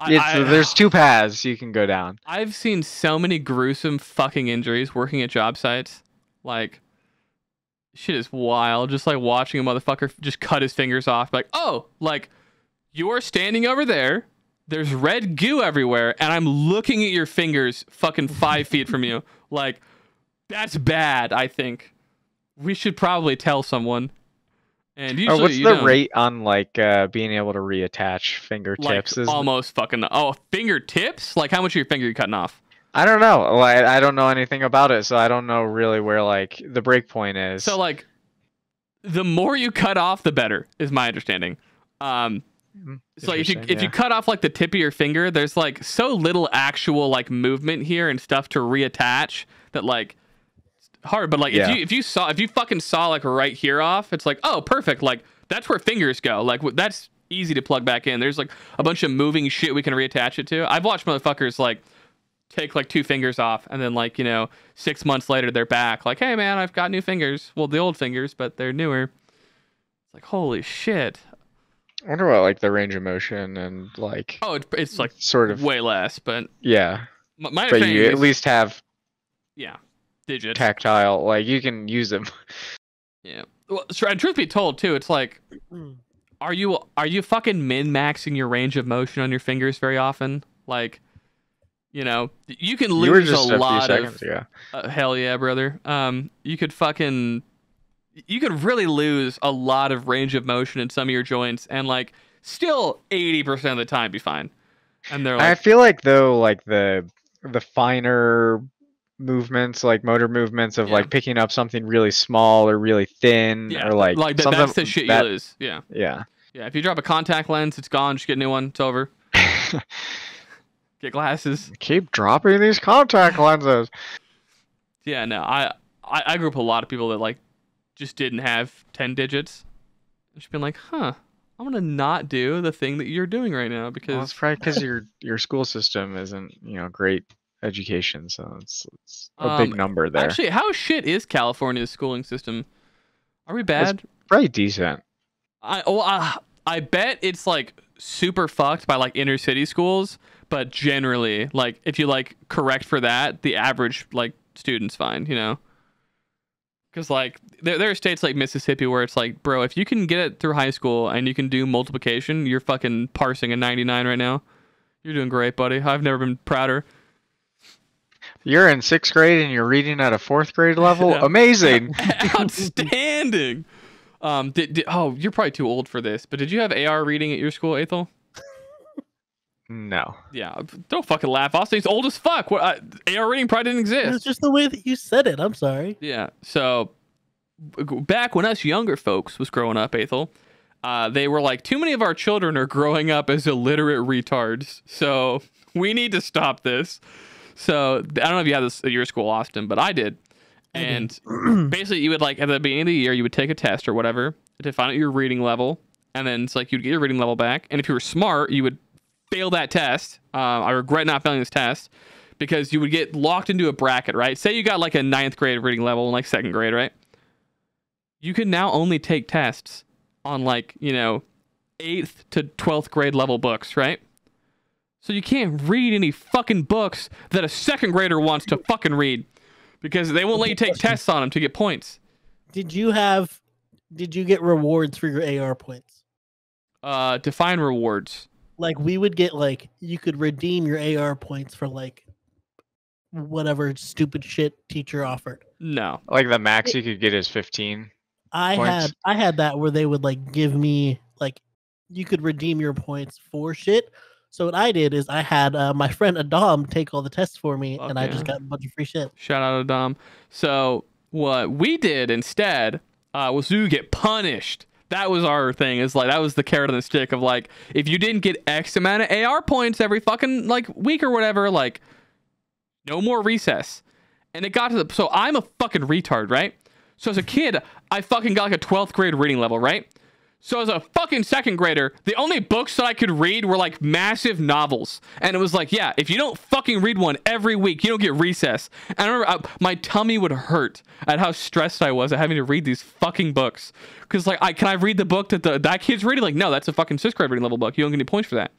B: there's 2 paths you can go down.
A: I've seen so many gruesome fucking injuries working at job sites. Like, shit is wild. Just like watching a motherfucker just cut his fingers off. Like, oh, like, you're standing over there. There's red goo everywhere, and I'm looking at your fingers fucking 5 feet from you. Like, that's bad, I think. We should probably tell someone. And usually
B: what's the rate on, like, being able to reattach fingertips?
A: Like, almost fucking... Oh, fingertips? Like, how much of your finger are you cutting off?
B: I don't know. Like, I don't know anything about it, so I don't know really where, like, the break point is.
A: So, like, the more you cut off, the better, is my understanding. So if you cut off like the tip of your finger, there's like so little actual like movement here and stuff to reattach that like it's hard. But like if you fucking saw like right here off, it's like, oh, perfect. Like that's where fingers go. Like that's easy to plug back in. There's like a bunch of moving shit we can reattach it to. I've watched motherfuckers like take like 2 fingers off and then like, you know, 6 months later they're back like, hey man, I've got new fingers. Well, the old fingers, but they're newer. It's like, holy shit.
B: I wonder what like the range of motion and like.
A: Oh, it's like
B: sort of
A: way less, but
B: yeah.
A: My
B: but you at least have
A: digits,
B: tactile. Like you can use them.
A: Yeah. Well, and truth be told, too, it's like, are you fucking min-maxing your range of motion on your fingers very often? Like, you know, you can lose a lot of. Hell yeah, brother. You could really lose a lot of range of motion in some of your joints and like still 80% of the time be fine. And they're like,
B: I feel like though, like the finer movements, like motor movements of like picking up something really small or really thin or like
A: that's the shit you lose. Yeah. If you drop a contact lens, it's gone. Just get a new one. It's over. Get glasses.
B: Keep dropping these contact lenses.
A: Yeah, no, I grew up with a lot of people that like just didn't have 10 digits. Just been like, I'm gonna not do the thing that you're doing right now because
B: it's probably because your school system isn't, great education, so it's a big number there.
A: Actually, how shit is California's schooling system? Are we bad?
B: It's pretty decent.
A: I bet it's like super fucked by like inner city schools, but generally, like if you like correct for that, the average like student's fine, Because like there are states like Mississippi where it's like, bro, if you can get it through high school and you can do multiplication, you're fucking parsing a 99 right now. You're doing great, buddy. I've never been prouder.
B: You're in 6th grade and you're reading at a 4th grade level. Amazing.
A: Outstanding. You're probably too old for this, but did you have AR reading at your school, Aethil?
B: No.
A: Yeah, don't fucking laugh. Austin's old as fuck. AR reading probably didn't exist.
C: It's just the way that you said it. I'm sorry.
A: Yeah. So back when us younger folks was growing up, Aethil, they were like, too many of our children are growing up as illiterate retards. So we need to stop this. So I don't know if you had this at your school, Austin, but I did. And basically you would like at the beginning of the year, you would take a test or whatever to find out your reading level. And then it's like you'd get your reading level back. And if you were smart, you would fail that test. I regret not failing this test because you would get locked into a bracket, right? Say you got like a 9th grade reading level in like 2nd grade, right? you can now only take tests on like, 8th to 12th grade level books, right? So you can't read any fucking books that a second grader wants to fucking read because they won't let you take tests on them to get points.
C: Did you get rewards for your AR points?
A: Define rewards.
C: Like we would get like you could redeem your AR points for like whatever stupid shit teacher offered.
A: No.
B: Like the max you could get is 15 points.
C: I had that where they would like give me like you could redeem your points for shit. So what I did is I had my friend Adam take all the tests for me, and I just got a bunch of free shit.
A: Shout out Adam. So what we did instead was we would get punished. That was our thing. Is like that was the carrot on the stick of like if you didn't get X amount of AR points every fucking like week or whatever, like no more recess. And it got to the so I'm a fucking retard, right? So as a kid, I fucking got like a 12th grade reading level, right? So as a fucking second grader, the only books that I could read were like massive novels. And it was like, yeah, if you don't fucking read one every week, you don't get recess. And I remember my tummy would hurt at how stressed I was at having to read these fucking books. Because like, can I read the book that that kid's reading? Like, no, that's a fucking 6th grade reading level book. You don't get any points for that.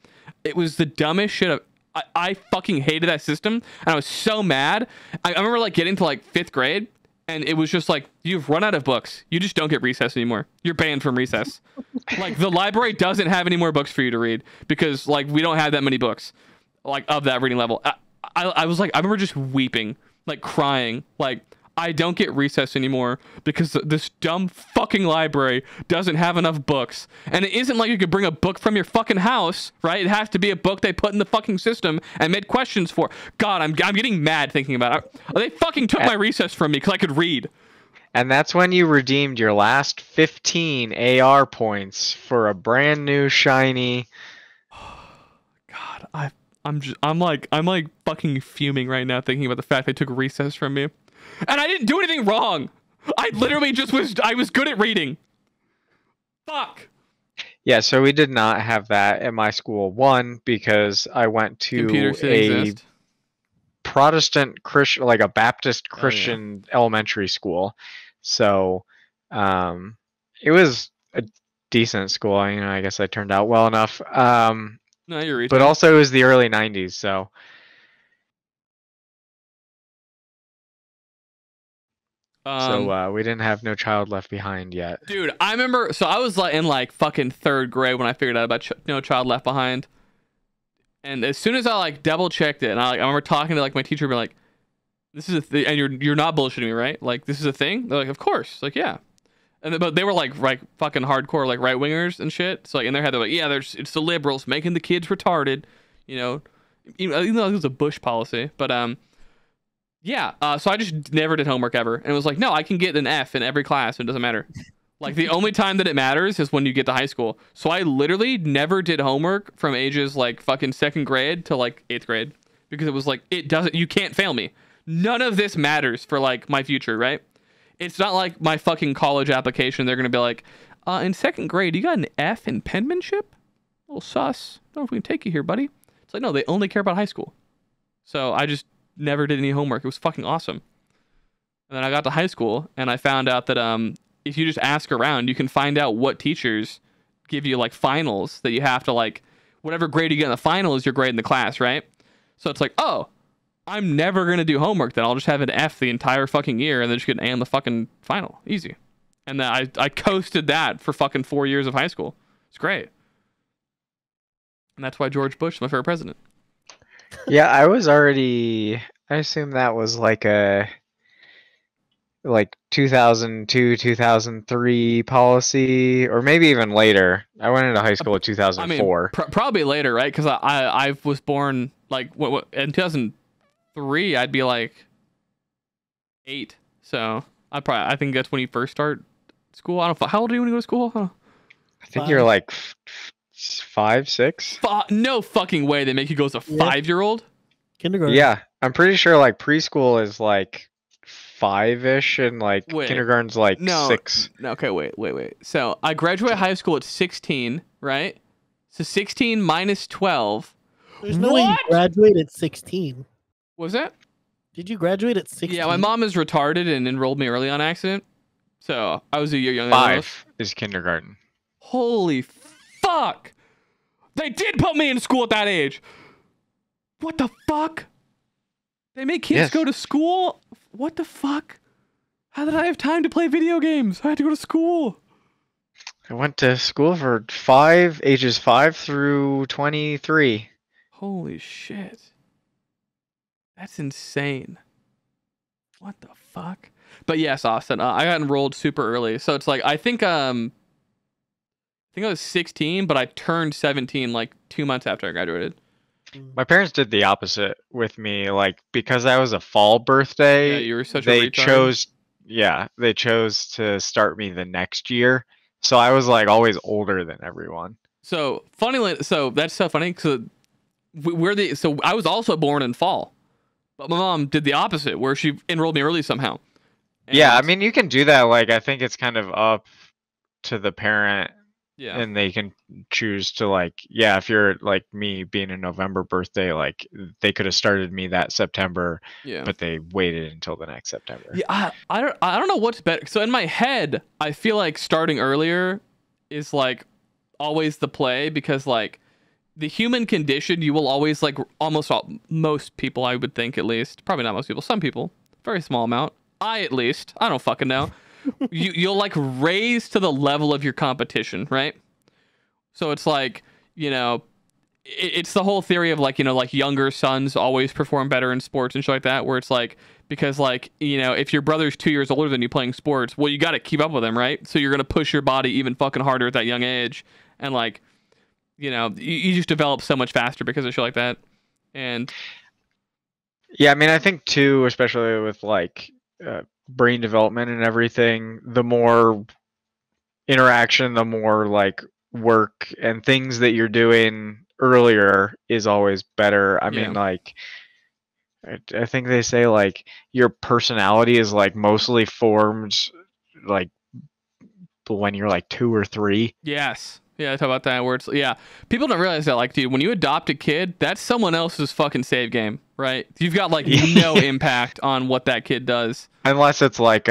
A: It was the dumbest shit. I fucking hated that system. And I was so mad. I remember like getting to like 5th grade. And it was just like, you've run out of books. You just don't get recess anymore. You're banned from recess. Like, the library doesn't have any more books for you to read because, like, we don't have that many books, like, of that reading level. I was like, I remember just weeping, like, crying. Like, I don't get recess anymore because this dumb fucking library doesn't have enough books. And it isn't like you could bring a book from your fucking house, right? It has to be a book they put in the fucking system and made questions for. God, I'm getting mad thinking about it. They fucking took my recess from me because I could read.
B: And that's when you redeemed your last 15 AR points for a brand new shiny.
A: God, I'm like fucking fuming right now thinking about the fact they took recess from me. And I didn't do anything wrong. I literally I was good at reading. Fuck.
B: Yeah, so we did not have that at my school. One, because I went to a Protestant Christian, like a Baptist Christian elementary school. So it was a decent school. I guess I turned out well enough.
A: No, you're reading.
B: But also it was the early 90s, so... we didn't have No Child Left Behind yet.
A: Dude, I remember, so I was like in like fucking 3rd grade when I figured out about No Child Left Behind. And as soon as I like double checked it, and I remember talking to like my teacher, be like, "This is a thing," and you're not bullshitting me, right? Like, this is a thing. They're like, "Of course," like, yeah. And but they were like fucking hardcore like right wingers and shit. So like in their head they're like, yeah, it's the liberals making the kids retarded, even though it was a Bush policy, but yeah, so I just never did homework ever. And it was like, no, I can get an F in every class. It doesn't matter. Like, the only time that it matters is when you get to high school. So I literally never did homework from ages, like, fucking 2nd grade to, like, 8th grade. Because it was like, you can't fail me. None of this matters for, like, my future, right? It's not like my fucking college application. They're going to be like, in 2nd grade, you got an F in penmanship? A little sus. I don't know if we can take you here, buddy. It's like, no, they only care about high school. So I just never did any homework. It was fucking awesome. And then I got to high school and I found out that if you just ask around, you can find out what teachers give you like finals that you have to like whatever grade you get in the final is your grade in the class, right? So it's like, oh, I'm never gonna do homework then. I'll just have an F the entire fucking year and then just get an A on the fucking final. Easy. And then I coasted that for fucking 4 years of high school. It's great. And that's why George Bush is my favorite president.
B: Yeah, I assume that was like a 2002, 2003 policy, or maybe even later. I went into high school in 2004.
A: I mean, probably later, right? Because I was born like in 2003. I'd be like 8, so I think that's when you first start school. I don't know. How old are you when you go to school? Huh?
B: I think you're like 5, 6.
A: No fucking way. They make you go as a 5-year-old.
C: Kindergarten.
B: Yeah, I'm pretty sure like preschool is like 5-ish, and like kindergarten's like 6.
A: No, okay, wait. So I graduated high school at 16, right? So 16 minus 12.
C: There's no way you graduate at 16.
A: Was that?
C: Did you graduate at 16?
A: Yeah, my mom is retarded and enrolled me early on accident. So I was a year younger than those.
B: 5 is kindergarten.
A: Holy fuck! They did put me in school at that age. What the fuck? They make kids go to school? What the fuck? How did I have time to play video games? I had to go to school.
B: I went to school for ages 5 through 23.
A: Holy shit. That's insane. What the fuck? But yes, Austin, I got enrolled super early. So it's like, I think I was 16, but I turned 17 like 2 months after I graduated.
B: My parents did the opposite with me, like because I was a fall birthday.
A: Yeah, you were such a
B: they
A: retard.
B: they chose to start me the next year. So I was like always older than everyone.
A: So so that's so funny because so I was also born in fall, but my mom did the opposite where she enrolled me early somehow. And
B: Yeah, I mean you can do that. Like I think it's kind of up to the parent.
A: yeah.
B: And they can choose to like, yeah, if you're like me being a November birthday, like they could have started me that September,
A: Yeah.
B: but they waited until the next September.
A: Yeah, I don't know what's better. So in my head, I feel like starting earlier is like always the play because like the human condition, you will always like most people, I would think at least, probably not most people, some people, very small amount. At least, I don't fucking know. You'll like raise to the level of your competition, right? So it's like, you know, it's the whole theory of like, you know, like younger sons always perform better in sports and shit like that, where it's like, because like, you know, if your brother's 2 years older than you playing sports, well, you got to keep up with him, right? So you're going to push your body even fucking harder at that young age. And like, you know, you just develop so much faster because of shit like that. And
B: yeah, I mean, I think too, especially with like brain development and everything, the more interaction, the more like work and things that you're doing earlier is always better. I mean, like I think they say like your personality is like mostly formed like when you're like 2 or 3.
A: Yes. Yeah, I talk about that where it's, yeah. People don't realize that, like, dude, when you adopt a kid, that's someone else's fucking save game, right? You've got, like, no impact on what that kid does.
B: Unless it's like,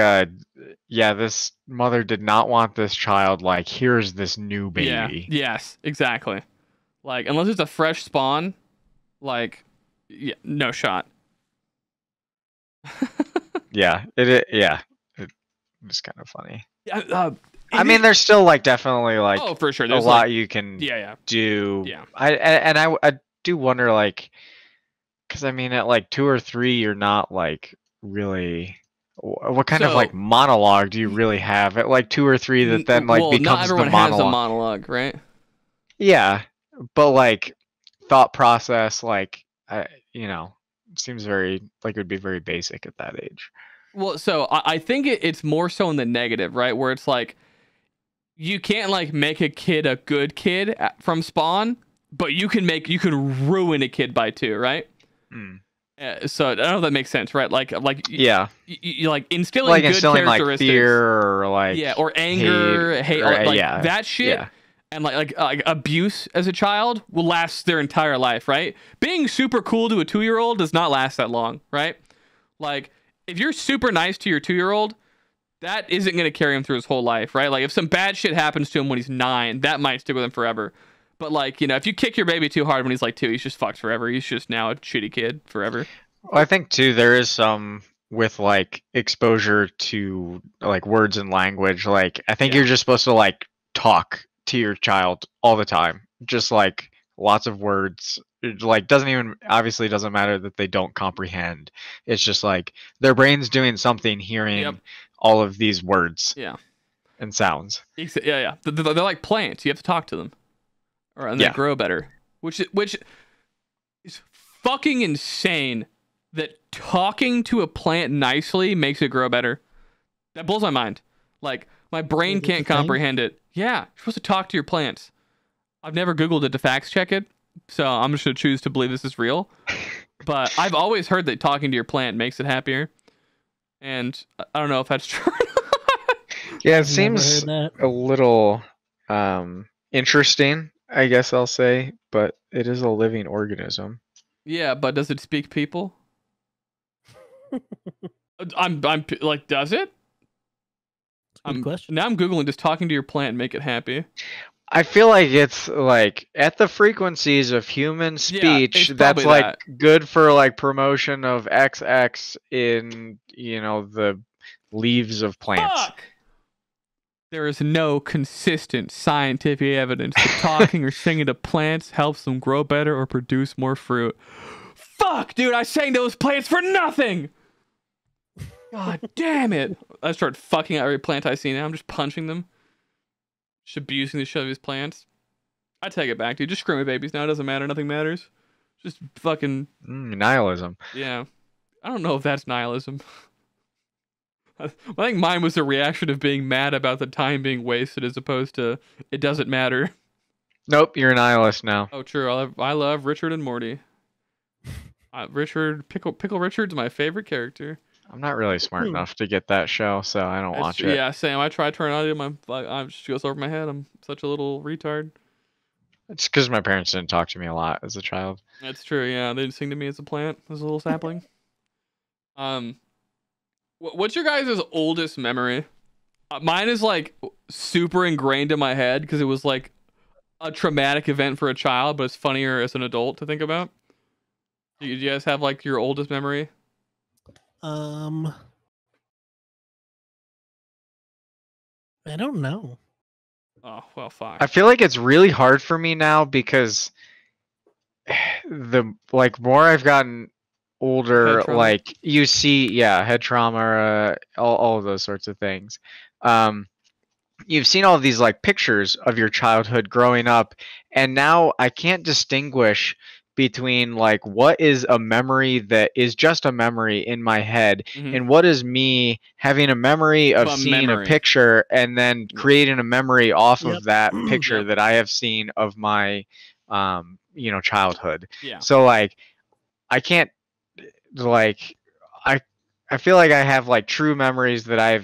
B: yeah, this mother did not want this child, like, here's this new baby.
A: Yeah, yes, exactly. Like, unless it's a fresh spawn, like, yeah, no shot.
B: Yeah, it's kind of funny.
A: Yeah,
B: I mean, there's still like definitely like
A: for sure.
B: a
A: There's
B: lot
A: like,
B: you can
A: do.
B: Yeah. I do wonder like, because I mean at like 2 or 3 you're not like really. What kind of like monologue do you really have at like 2 or 3 that then like becomes
A: not everyone
B: the monologue?
A: has a monologue, right?
B: Yeah, but like thought process, like you know, seems very like it would be very basic at that age.
A: Well, so I think it's more so in the negative, right? Where it's like you can't like make a kid a good kid from spawn, but you can ruin a kid by 2, right? So I don't know if that makes sense, right? Like
B: yeah,
A: you like instilling good characteristics,
B: like fear or like
A: or anger, hate or like that shit.
B: Yeah.
A: And like abuse as a child will last their entire life, right? Being super cool to a 2-year-old does not last that long, right? Like if you're super nice to your 2-year-old, that isn't going to carry him through his whole life, right? Like if some bad shit happens to him when he's 9, that might stick with him forever. But like, you know, if you kick your baby too hard when he's like 2, he's just fucked forever. He's just now a shitty kid forever.
B: Well, I think too there is some with like exposure to like words and language. Like I think you're just supposed to like talk to your child all the time. Just like lots of words. It, like obviously doesn't matter that they don't comprehend. It's just like their brain's doing something hearing all of these words and sounds.
A: Yeah. They're like plants. You have to talk to them and they grow better. Which is fucking insane that talking to a plant nicely makes it grow better. That blows my mind. Like my brain can't comprehend it. Yeah, you're supposed to talk to your plants. I've never Googled it to fact check it, so I'm just going to choose to believe this is real. But I've always heard that talking to your plant makes it happier. And I don't know if that's true.
B: Yeah, it seems a little interesting, I guess I'll say, but it is a living organism.
A: Yeah, but does it speak people? I'm like, does it?
C: Good question.
A: Now I'm Googling just talking to your plant and make it happy.
B: I feel like it's like at the frequencies of human speech,
A: it's
B: that's
A: probably
B: like
A: that.
B: good for like promotion of XX in, you know, the leaves of plants.
A: Fuck! There is no consistent scientific evidence that talking or singing to plants helps them grow better or produce more fruit. Fuck, dude, I sang those plants for nothing! God damn it. I start fucking out every plant I see now. I'm just punching them. Just abusing the shit out of these plants. I take it back, dude. Just scream at babies now. It doesn't matter. Nothing matters. Just fucking...
B: Nihilism.
A: Yeah. I don't know if that's nihilism. I think mine was a reaction of being mad about the time being wasted as opposed to it doesn't matter.
B: Nope, you're a nihilist now.
A: Oh, true. I love Richard and Morty. Pickle Richard's my favorite character.
B: I'm not really smart enough to get that show, so I don't watch it.
A: Yeah, same. I try to turn it on. It just goes over my head. I'm such a little retard.
B: It's because my parents didn't talk to me a lot as a child.
A: That's true. Yeah, they didn't sing to me as a plant, as a little sapling. What's your guys' oldest memory? Mine is like super ingrained in my head because it was like a traumatic event for a child, but it's funnier as an adult to think about. Do you guys have like your oldest memory?
C: I don't know.
A: Oh, well, fuck.
B: I feel like it's really hard for me now because the more I've gotten older, like you see, head trauma, all of those sorts of things. You've seen all these like pictures of your childhood growing up, and now I can't distinguish between like what is a memory that is just a memory in my head and what is me having a memory of seeing a picture and then creating a memory off of that picture that I have seen of my childhood. So like I can't like I feel like I have like true memories that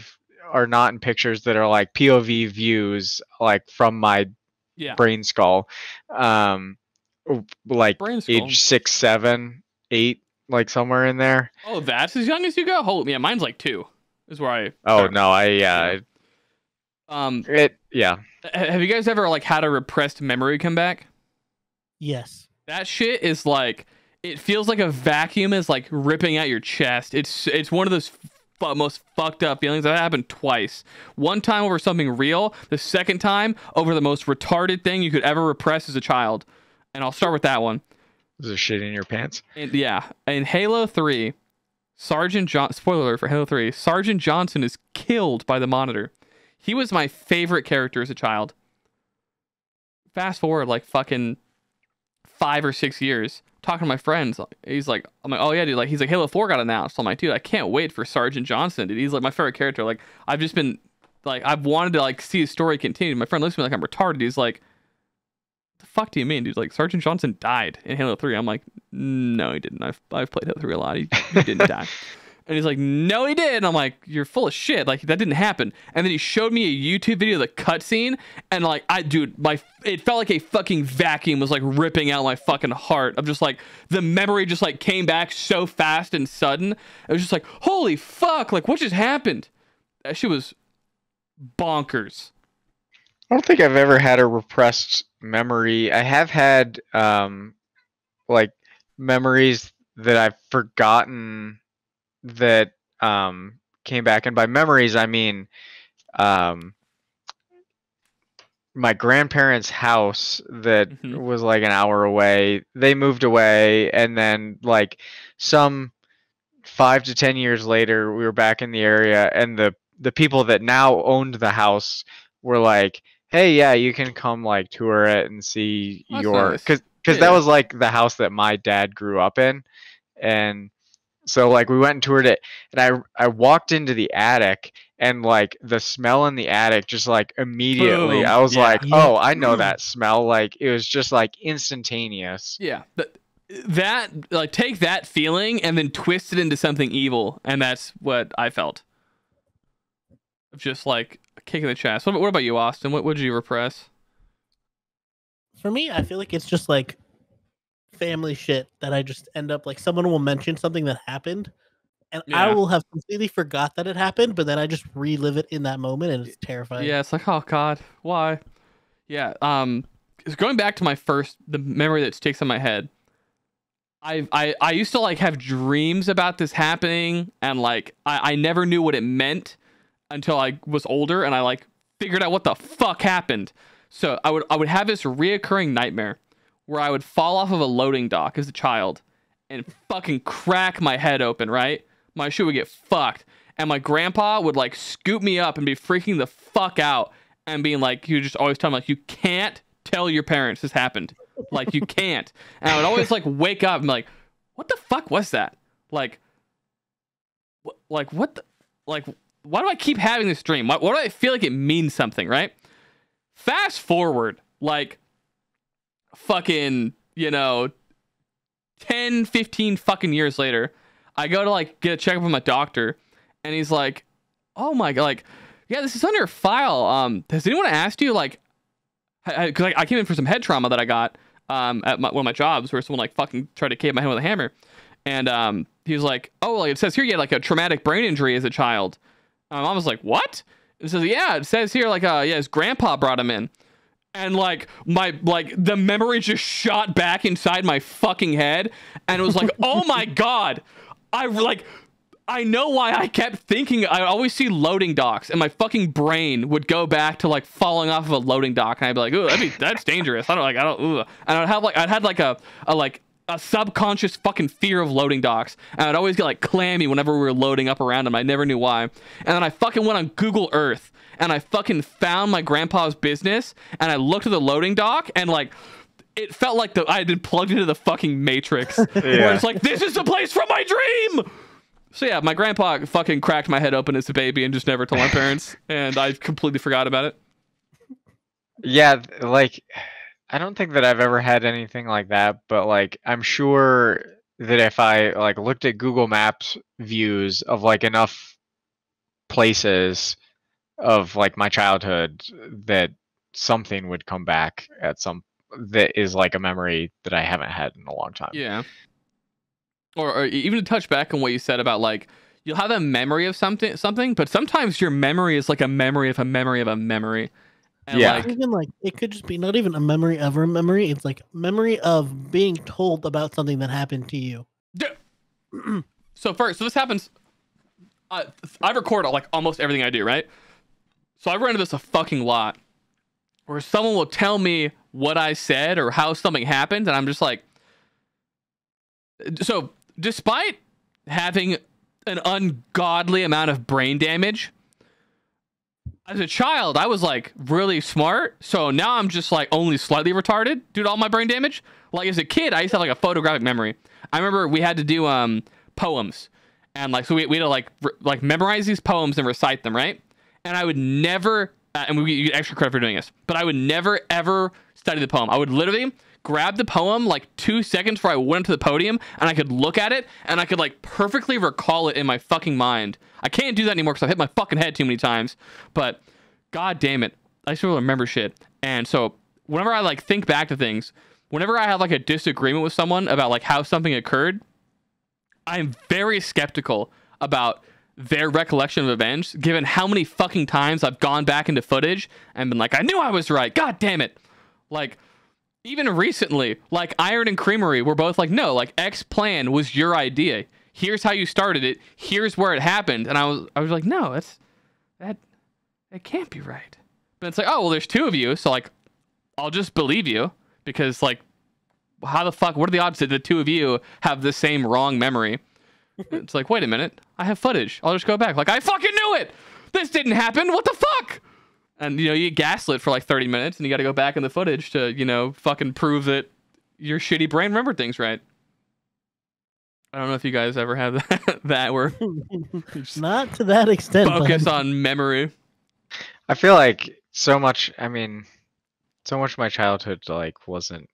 B: are not in pictures that are like POV views like from my brain skull. Like age 6, 7, 8, like somewhere in there.
A: Oh, that's as young as you go? Oh, yeah, mine's like 2. Is where I.
B: Oh no,
A: Have you guys ever like had a repressed memory come back?
C: Yes.
A: That shit is like, it feels like a vacuum is like ripping out your chest. It's one of those most fucked up feelings. That happened twice. One time over something real. The second time over the most retarded thing you could ever repress as a child. And I'll start with that one.
B: Is there shit in your pants?
A: And, in Halo 3, spoiler alert for Halo 3, Sergeant Johnson is killed by the Monitor. He was my favorite character as a child. Fast forward like fucking 5 or 6 years, talking to my friends. I'm like, oh yeah, dude. Like, he's like, Halo 4 got announced. I'm like, dude, I can't wait for Sergeant Johnson, dude. He's like my favorite character. Like, I've just been like, I've wanted to like see his story continue. My friend looks at me like I'm retarded. He's like, the fuck do you mean, dude? Like, Sergeant Johnson died in Halo 3. I'm like, no, he didn't. I've played Halo 3 a lot. He didn't die. And he's like, no, he did. And I'm like, you're full of shit. Like, that didn't happen. And then he showed me a YouTube video of the cutscene, and like, it felt like a fucking vacuum was like ripping out my fucking heart. I'm just like, the memory just like came back so fast and sudden. It was just like, holy fuck, like what just happened? That shit was bonkers.
B: I don't think I've ever had a repressed memory. I have had like memories that I've forgotten that came back, and by memories I mean my grandparents' house that was like an hour away. They moved away, and then like some 5 to 10 years later we were back in the area, and the people that now owned the house were like, hey, yeah, you can come like tour it and see your
A: nice.
B: because that was like the house that my dad grew up in. And so like we went and toured it, and I walked into the attic, and like the smell in the attic just like immediately, I was like, oh, I know that smell. Like it was just like instantaneous.
A: Yeah, that like take that feeling and then twist it into something evil, and that's what I felt. Just like a kick in the chest. What about you, Austin? What did you repress?
C: For me, I feel like it's just like family shit that I just end up like someone will mention something that happened, And
A: Yeah.
C: I will have completely forgot that it happened, but then I just relive it in that moment, and it's terrifying.
A: Yeah, it's like, oh god, why? Yeah. Going back to the memory that sticks in my head. I used to like have dreams about this happening, and like I never knew what it meant until I was older, and I like figured out what the fuck happened. So I would have this reoccurring nightmare where I would fall off of a loading dock as a child and fucking crack my head open, right? My shoe would get fucked. And my grandpa would like scoop me up and be freaking the fuck out and being like, he would just always tell me like, you can't tell your parents this happened. Like you can't. And I would always like wake up and be like, what the fuck was that? Like what the, like, why do I keep having this dream? Why do I feel like it means something, right? Fast forward, like fucking, 10, 15 fucking years later, I go to like get a checkup with my doctor, and he's like, oh my god, like, yeah, this is on your file. Has anyone asked you, like, because I came in for some head trauma that I got at one of my jobs where someone like fucking tried to cave my head with a hammer. And he was like, oh, well, it says here you had like a traumatic brain injury as a child. My mom was like, what? It says, yeah, it says here like, yeah, his grandpa brought him in. And like the memory just shot back inside my fucking head, and it was like, oh my god, I know why I kept thinking. I always see loading docks, and my fucking brain would go back to like falling off of a loading dock, and I'd be like, ooh, that's dangerous. Ooh. And I'd had like a subconscious fucking fear of loading docks, and I'd always get like clammy whenever we were loading up around them. I never knew why. And then I fucking went on Google Earth, and I fucking found my grandpa's business, and I looked at the loading dock, and like it felt like I had been plugged into the fucking Matrix. Where it's like, this is the place from my dream. So yeah, my grandpa fucking cracked my head open as a baby and just never told my parents, and I completely forgot about it.
B: Yeah, like, I don't think that I've ever had anything like that, but like, I'm sure that if I like looked at Google Maps views of like enough places of like my childhood, that something would come back at some that is like a memory that I haven't had in a long time.
A: Yeah. Or even to touch back on what you said about like, you'll have a memory of something, but sometimes your memory is like a memory of a memory of a memory. And
B: yeah.
A: Like,
C: even like it could just be not even a memory of a memory. It's like memory of being told about something that happened to you.
A: so this happens. I record like almost everything I do, right? So I run into this a fucking lot, where someone will tell me what I said or how something happened, and I'm just like, so despite having an ungodly amount of brain damage, as a child, I was like really smart. So now I'm just like only slightly retarded due to all my brain damage. Like as a kid, I used to have like a photographic memory. I remember we had to do poems, and like so we had to like memorize these poems and recite them, right? And I would never, and we get extra credit for doing this, but I would never ever study the poem. I would literally grab the poem like 2 seconds before I went to the podium, and I could look at it, and I could like perfectly recall it in my fucking mind. I can't do that anymore because I've hit my fucking head too many times, but god damn it, I still remember shit. And so whenever I like think back to things, whenever I have like a disagreement with someone about like how something occurred, I'm very skeptical about their recollection of events, given how many fucking times I've gone back into footage and been like, I knew I was right, god damn it. Like, even recently, like Iron and Creamery were both like, no, like X plan was your idea. Here's how you started it. Here's where it happened. And I was like, no, that can't be right. But it's like, oh, well, there's two of you. So like, I'll just believe you, because like, how the fuck, what are the odds that the two of you have the same wrong memory? It's like, wait a minute, I have footage. I'll just go back. Like, I fucking knew it. This didn't happen. What the fuck? And, you get gaslit for like 30 minutes, and you got to go back in the footage to, fucking prove that your shitty brain remembered things right. I don't know if you guys ever have that where
C: not to that extent.
A: Focus on memory.
B: I feel like so much of my childhood like wasn't,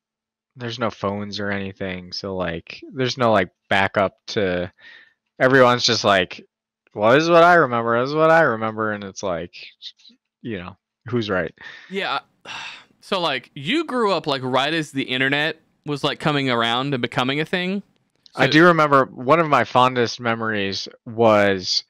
B: there's no phones or anything, so like there's no like backup to, everyone's just like, well, this is what I remember, and it's like, who's right?
A: Yeah. So like you grew up like right as the internet was like coming around and becoming a thing.
B: I do remember one of my fondest memories was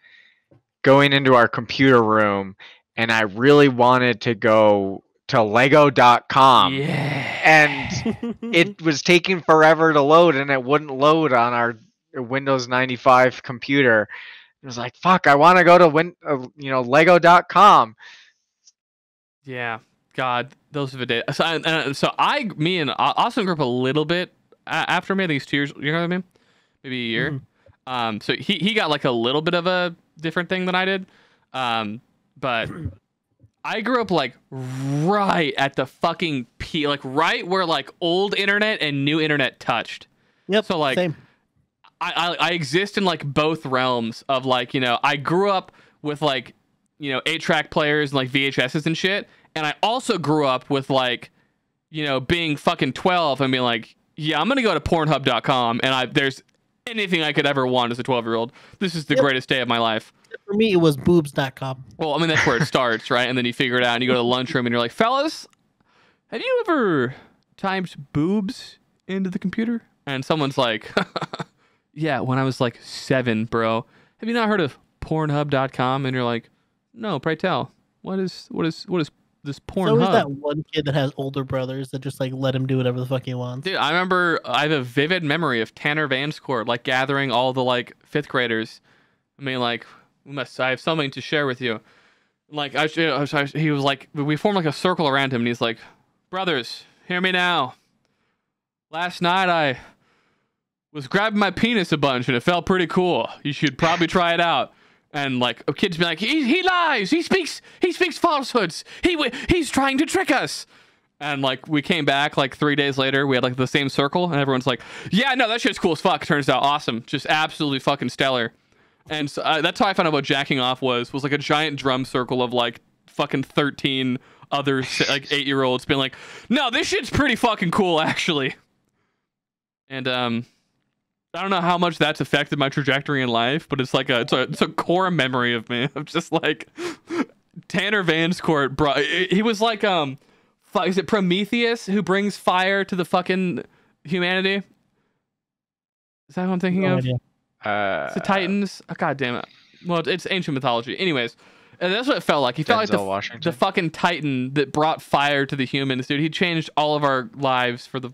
B: going into our computer room, and I really wanted to go to Lego.com.
A: Yeah.
B: And it was taking forever to load, and it wouldn't load on our Windows 95 computer. It was like, fuck, I want to go to Lego.com.
A: Yeah, God, those are the days. Me and Austin grew up a little bit after me. I think he's 2 years younger than me, maybe a year.
C: Mhm.
A: So he got like a little bit of a different thing than I did. But I grew up like right at the fucking like right where like old internet and new internet touched.
C: Yep.
A: So like,
C: same.
A: I exist in like both realms of like, I grew up with like, 8-track players and like VHSs and shit. And I also grew up with like, being fucking 12 and being like, yeah, I'm going to go to Pornhub.com and there's anything I could ever want as a 12-year-old. This is the greatest day of my life.
C: For me, it was boobs.com.
A: Well, I mean, that's where it starts, right? And then you figure it out and you go to the lunchroom and you're like, fellas, have you ever typed boobs into the computer? And someone's like, yeah, when I was like 7, bro. Have you not heard of Pornhub.com? And you're like, no, pray tell. What is this Pornhub?
C: So is that one kid that has older brothers that just like let him do whatever the fuck he wants?
A: Dude, I remember I have a vivid memory of Tanner Vanscourt like gathering all the like 5th graders. I mean, like, I have something to share with you. Like, he was like, we formed like a circle around him, and he's like, brothers, hear me now. Last night I was grabbing my penis a bunch, and it felt pretty cool. You should probably try it out. And like, a kid's be like, he lies. He speaks falsehoods. He's trying to trick us. And like, we came back like 3 days later. We had like the same circle, and everyone's like, yeah, no, that shit's cool as fuck. Turns out awesome, just absolutely fucking stellar. And so, that's how I found out what jacking off was like a giant drum circle of like fucking 13 other like 8-year-olds being like, no, this shit's pretty fucking cool actually. And I don't know how much that's affected my trajectory in life, but it's like it's a core memory of me of just like Tanner Vanscourt, bro. He was like is it Prometheus who brings fire to the fucking humanity? Is that what I'm thinking of?
C: Idea.
A: It's the Titans. Oh, God damn it. Well, it's ancient mythology. Anyways, and that's what it felt like. He felt like the fucking Titan that brought fire to the humans, dude. He changed all of our lives for the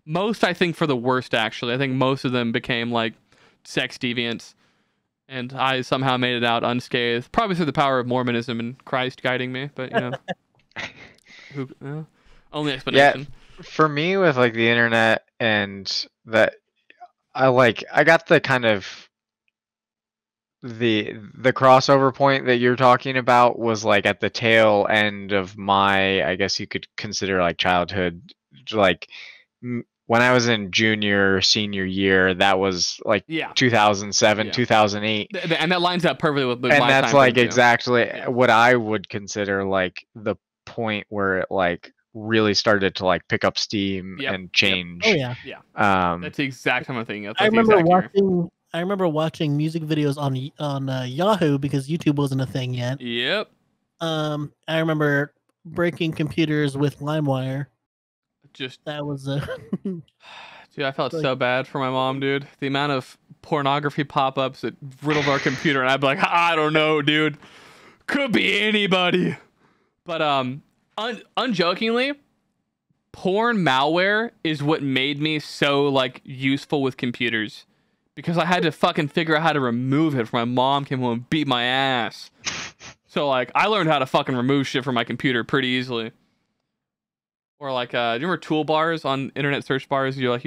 A: most, I think, for the worst, actually. I think most of them became like sex deviants. And I somehow made it out unscathed. Probably through the power of Mormonism and Christ guiding me. But, only explanation.
B: Yeah, for me, with like the internet and that, I got the kind of the crossover point that you're talking about was like at the tail end of my, I guess you could consider like childhood. Like when I was in senior year, that was like 2007, 2008.
A: And that lines up perfectly with
B: and
A: my
B: that's
A: time
B: like
A: frame,
B: exactly what I would consider like the point where it like really started to like pick up steam and change.
C: Oh yeah.
A: That's the exact time I'm thinking of.
C: I remember watching music videos on Yahoo because YouTube wasn't a thing yet.
A: Yep.
C: I remember breaking computers with LimeWire. That was
A: dude, I felt so bad for my mom, dude. The amount of pornography pop-ups that riddled our computer, and I'd be like, I don't know, dude. Could be anybody. But unjokingly, porn malware is what made me so like useful with computers, because I had to fucking figure out how to remove it. My mom came home and beat my ass. So like, I learned how to fucking remove shit from my computer pretty easily. Or like, do you remember toolbars on internet search bars? Your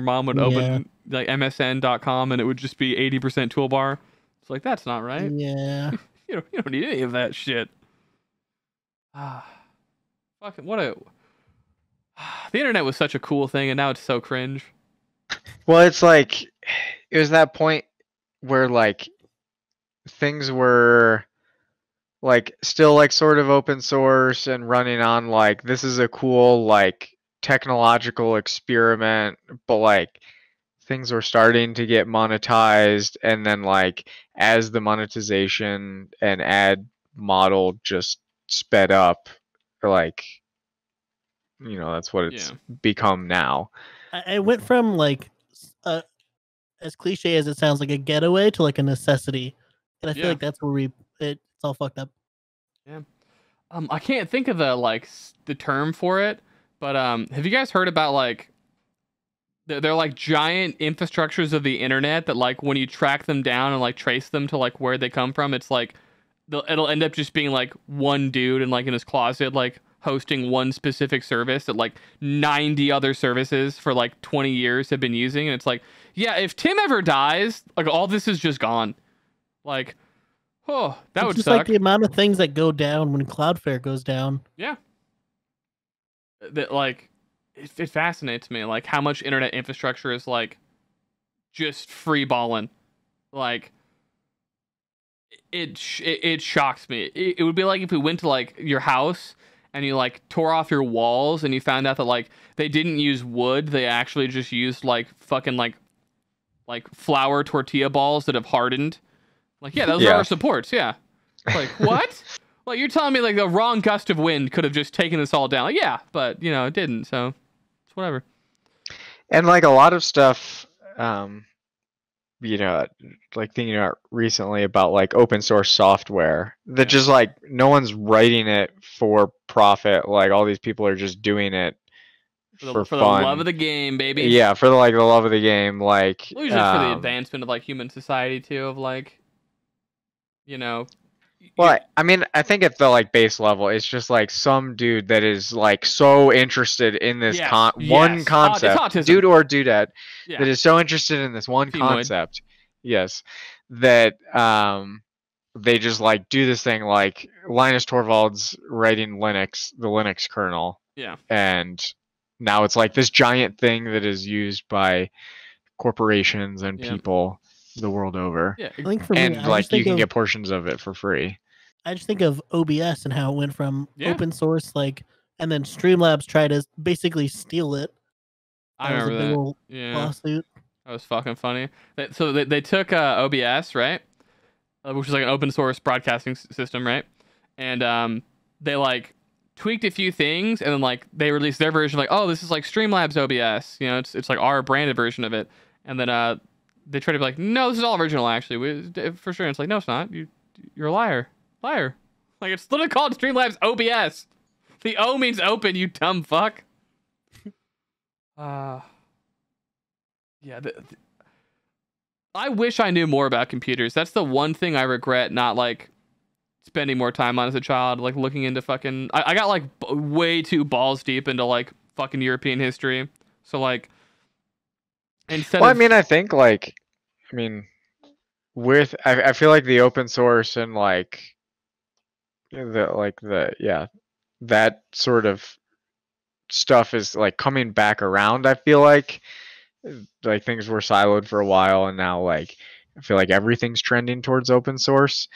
A: mom would open like MSN.com and it would just be 80% toolbar. It's like, that's not right.
C: Yeah.
A: you don't need any of that shit. Fucking the internet was such a cool thing, and now it's so cringe.
B: Well, it's like it was that point where like things were like still like sort of open source and running on like this is a cool like technological experiment, but like things were starting to get monetized, and then like as the monetization and ad model just sped up, like that's what it's become now.
C: I went from like as cliche as it sounds, like a getaway to like a necessity, and I feel
A: Yeah.
C: like that's where it's all fucked up.
A: Yeah. I can't think of the term for it, but have you guys heard about like they're like giant infrastructures of the internet that like when you track them down and like trace them to like where they come from, it's like it'll end up just being like one dude and like in his closet like hosting one specific service that like 90 other services for like 20 years have been using, and it's like, yeah, if Tim ever dies, like all this is just gone. Like, oh, that would
C: just
A: suck.
C: like the amount of things that go down when Cloudflare goes down.
A: Yeah. That like it fascinates me like how much internet infrastructure is like just free balling. Like it shocks me. It would be like if we went to like your house and you like tore off your walls and you found out that like they didn't use wood, they actually just used like fucking like flour tortilla balls that have hardened. Like, yeah, those are our supports. Yeah. Like, what? Like, you're telling me like the wrong gust of wind could have just taken this all down. Like, yeah, but you know, it didn't. So it's whatever.
B: And like a lot of stuff, you know, like thinking about recently about like open source software that just like no one's writing it for profit. Like all these people are just doing it for
A: the
B: fun.
A: love of the game, baby.
B: Yeah, for the love of the game. Like
A: usually for the advancement of like human society too. Of like, you know.
B: Well, I mean, I think at the like base level, it's just like some dude that is like so interested in this one concept, dude or dudette, that is so interested in this one concept, that they just like do this thing like Linus Torvalds writing Linux, the Linux kernel, and now it's like this giant thing that is used by corporations and people the world over.
C: I think for me,
B: and like you can get portions of it for free.
C: I just think of OBS and how it went from open source, like, and then Streamlabs tried to basically steal it.
A: I remember that.
C: Lawsuit.
A: That was fucking funny. So they took OBS, right, which is like an open source broadcasting system, right, and they like tweaked a few things, and then like they released their version, like, oh, this is like Streamlabs OBS, you know, it's like our branded version of it, and then they try to be like, no, this is all original, actually. For sure. And it's like, no, it's not. You're a liar. Liar. Like, it's literally called Streamlabs OBS. The O means open, you dumb fuck. Yeah. I wish I knew more about computers. That's the one thing I regret not, like, spending more time on as a child. Like, looking into fucking... I got, like, way too balls deep into, like, fucking European history. So, like...
B: I mean, I think like, I feel like the open source and like that sort of stuff is like coming back around. I feel like things were siloed for a while, and now like I feel like everything's trending towards open source.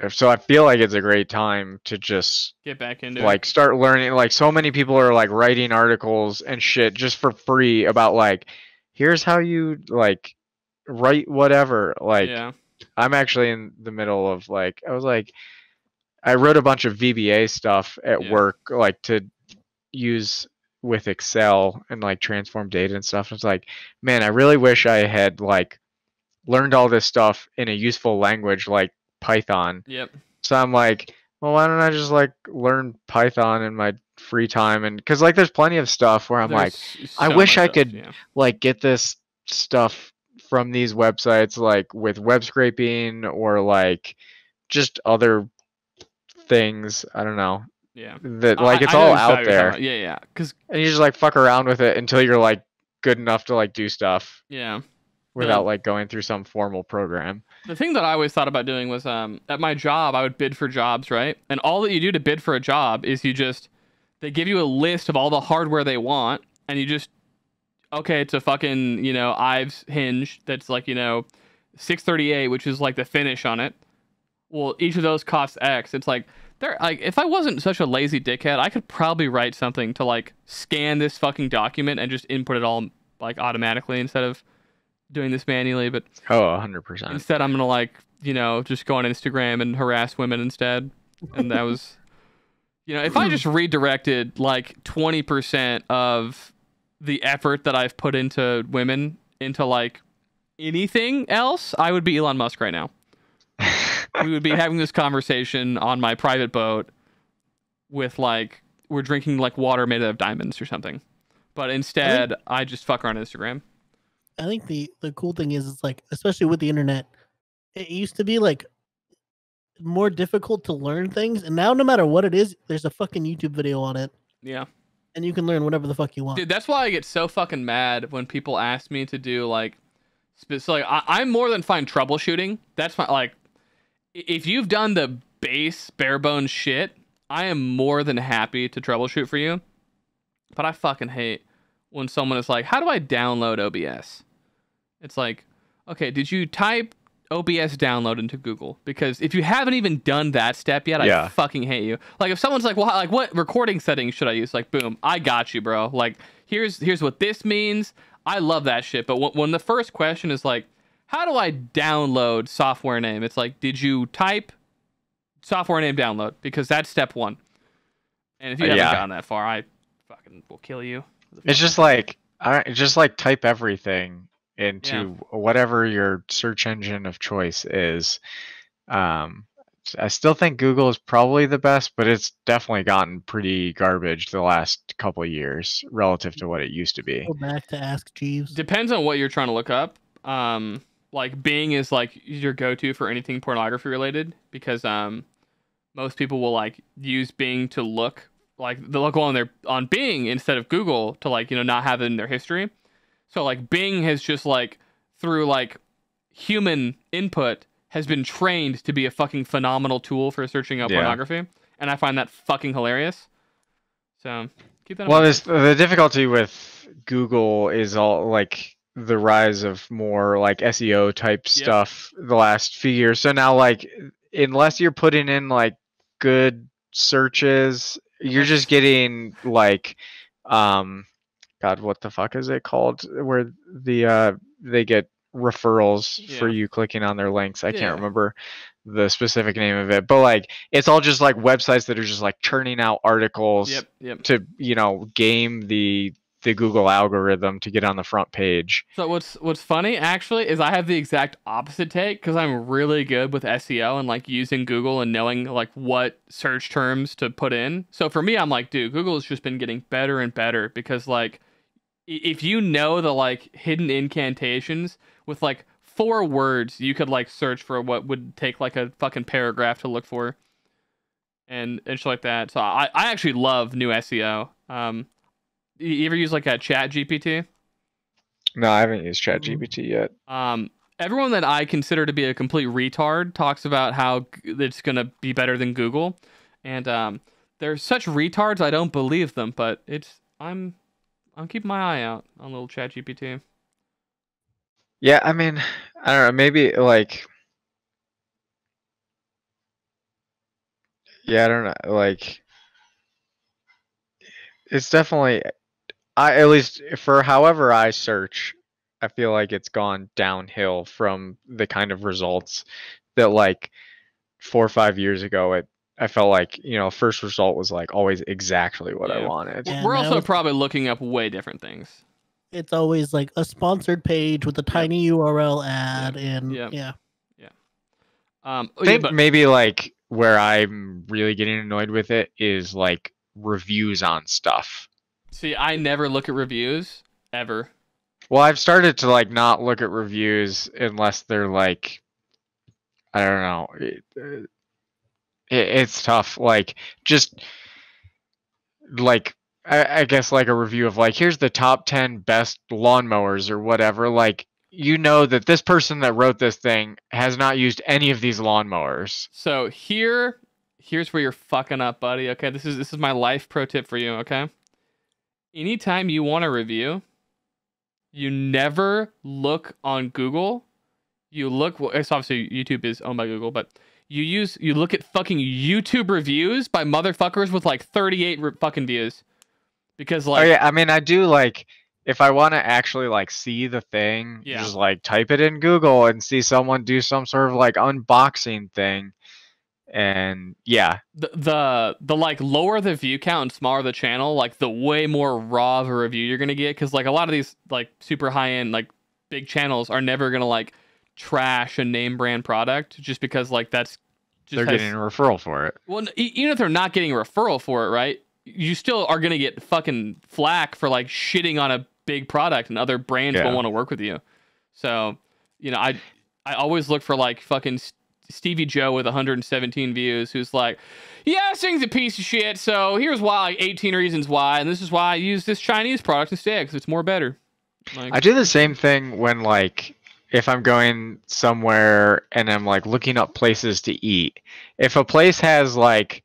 B: So I feel like it's a great time to just
A: get back into
B: like start learning. Like so many people are like writing articles and shit just for free about like, here's how you like write whatever. Like I'm actually in the middle of like, I wrote a bunch of VBA stuff at work, like to use with Excel and like transform data and stuff. It's like, man, I really wish I had like learned all this stuff in a useful language like Python. So I'm like, well, why don't I just like learn Python in my free time? And because like there's plenty of stuff where I'm like, I wish I could like get this stuff from these websites, like with web scraping or like just other things. I don't know. That like it's all out there.
A: Because
B: and you just like fuck around with it until you're like good enough to like do stuff. Without like going through some formal program.
A: The thing that I always thought about doing was at my job I would bid for jobs, right? And all that you do to bid for a job is they give you a list of all the hardware they want, and you just it's a fucking, you know, Ives hinge that's like, you know, 638, which is like the finish on it. Well, each of those costs X. It's like if I wasn't such a lazy dickhead, I could probably write something to like scan this fucking document and just input it all like automatically instead of doing this manually. But
B: 100%.
A: Instead, I'm gonna like, you know, just go on Instagram and harass women instead. And that was, you know, if I just redirected like 20% of the effort that I've put into women into like anything else, I would be Elon Musk right now. We would be having this conversation on my private boat with like we're drinking like water made out of diamonds or something. But instead, I just fuck around Instagram.
C: I think the cool thing is it's like, especially with the internet, it used to be like more difficult to learn things, and now no matter what it is, there's a fucking YouTube video on it.
A: Yeah.
C: And you can learn whatever the fuck you want.
A: Dude, that's why I get so fucking mad when people ask me to do like specific. I'm more than fine troubleshooting. That's my like. If you've done the base bare bones shit, I am more than happy to troubleshoot for you. But I fucking hate when someone is like, "How do I download OBS?" It's like, okay, did you type OBS download into Google? Because if you haven't even done that step yet, I fucking hate you. Like if someone's like, well, like what recording settings should I use? Like, boom, I got you, bro. Like here's what this means. I love that shit. But when the first question is like, how do I download software name? It's like, did you type software name download? Because that's step one. And if you haven't gotten that far, I fucking will kill you.
B: It's just like, just like type everything into whatever your search engine of choice is. I still think Google is probably the best, but it's definitely gotten pretty garbage the last couple of years relative to what it used to be.
C: Go back to Ask Jeeves.
A: Depends on what you're trying to look up. Like Bing is like your go-to for anything pornography related because most people will like use Bing to look like they'll go on Bing instead of Google to like, you know, not have it in their history. So like Bing has just like through like human input has been trained to be a fucking phenomenal tool for searching up pornography, and I find that fucking hilarious. So keep that in mind.
B: The difficulty with Google is all like the rise of more like SEO type stuff the last few years. So now like unless you're putting in like good searches, you're just getting like God, what the fuck is it called? Where they get referrals for you clicking on their links. I can't remember the specific name of it, but like it's all just like websites that are just like churning out articles to, you know, game the Google algorithm to get on the front page.
A: So what's funny actually is I have the exact opposite take because I'm really good with SEO and like using Google and knowing like what search terms to put in. So for me, I'm like, dude, Google has just been getting better and better because like if you know the like hidden incantations with like 4 words, you could like search for what would take like a fucking paragraph to look for, and shit like that. So I actually love new SEO. You ever use like a Chat GPT?
B: No, I haven't used Chat GPT yet.
A: Everyone that I consider to be a complete retard talks about how it's gonna be better than Google, and they're such retards I don't believe them. But I'm keeping my eye out on little Chat GPT.
B: Yeah, I mean, I don't know, maybe like, I don't know, like, it's definitely, at least for however I search, I feel like it's gone downhill from the kind of results that like 4 or 5 years ago, I felt like, you know, first result was like always exactly what I wanted.
C: Yeah,
A: we're also probably looking up way different things.
C: It's always like a sponsored page with a tiny URL ad and
B: I think maybe like where I'm really getting annoyed with it is like reviews on stuff.
A: See, I never look at reviews ever.
B: Well, I've started to like not look at reviews unless they're like, I don't know. It's tough. Like just like I guess like a review of like, here's the top 10 best lawnmowers or whatever. Like, you know that this person that wrote this thing has not used any of these lawnmowers.
A: So here's where you're fucking up, buddy. Okay, this is my life pro tip for you. Okay, anytime you want a review, you never look on Google. You look. Well, it's obviously YouTube is owned by Google, but you look at fucking YouTube reviews by motherfuckers with like 38 fucking views. Because like,
B: oh yeah, I mean, I do like if I want to actually like see the thing, just like type it in Google and see someone do some sort of like unboxing thing, and
A: the like lower the view count and smaller the channel, like the way more raw of a review you're gonna get, because like a lot of these like super high end like big channels are never gonna like trash a name brand product just because like that's just
B: They're getting a referral for it.
A: Well, even if they're not getting a referral for it, right? You still are gonna get fucking flack for like shitting on a big product, and other brands won't want to work with you. So, you know, I always look for like fucking Stevie Joe with 117 views who's like, yeah, this thing's a piece of shit, so here's why, like 18 reasons why, and this is why I use this Chinese product instead because it's more better. Like,
B: I do the same thing when like if I'm going somewhere and I'm like looking up places to eat. If a place has like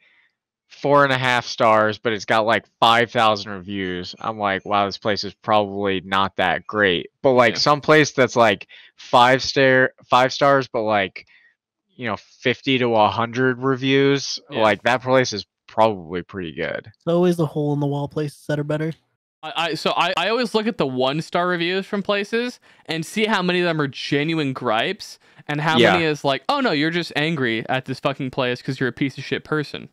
B: 4.5 stars, but it's got like 5,000 reviews, I'm like, wow, this place is probably not that great. But like some place that's like 5 stars, but like, you know, 50 to 100 reviews, like that place is probably pretty good.
C: It's always the hole in the wall places that are better.
A: I always look at the 1-star reviews from places and see how many of them are genuine gripes and how many is like, oh no, you're just angry at this fucking place because you're a piece of shit person.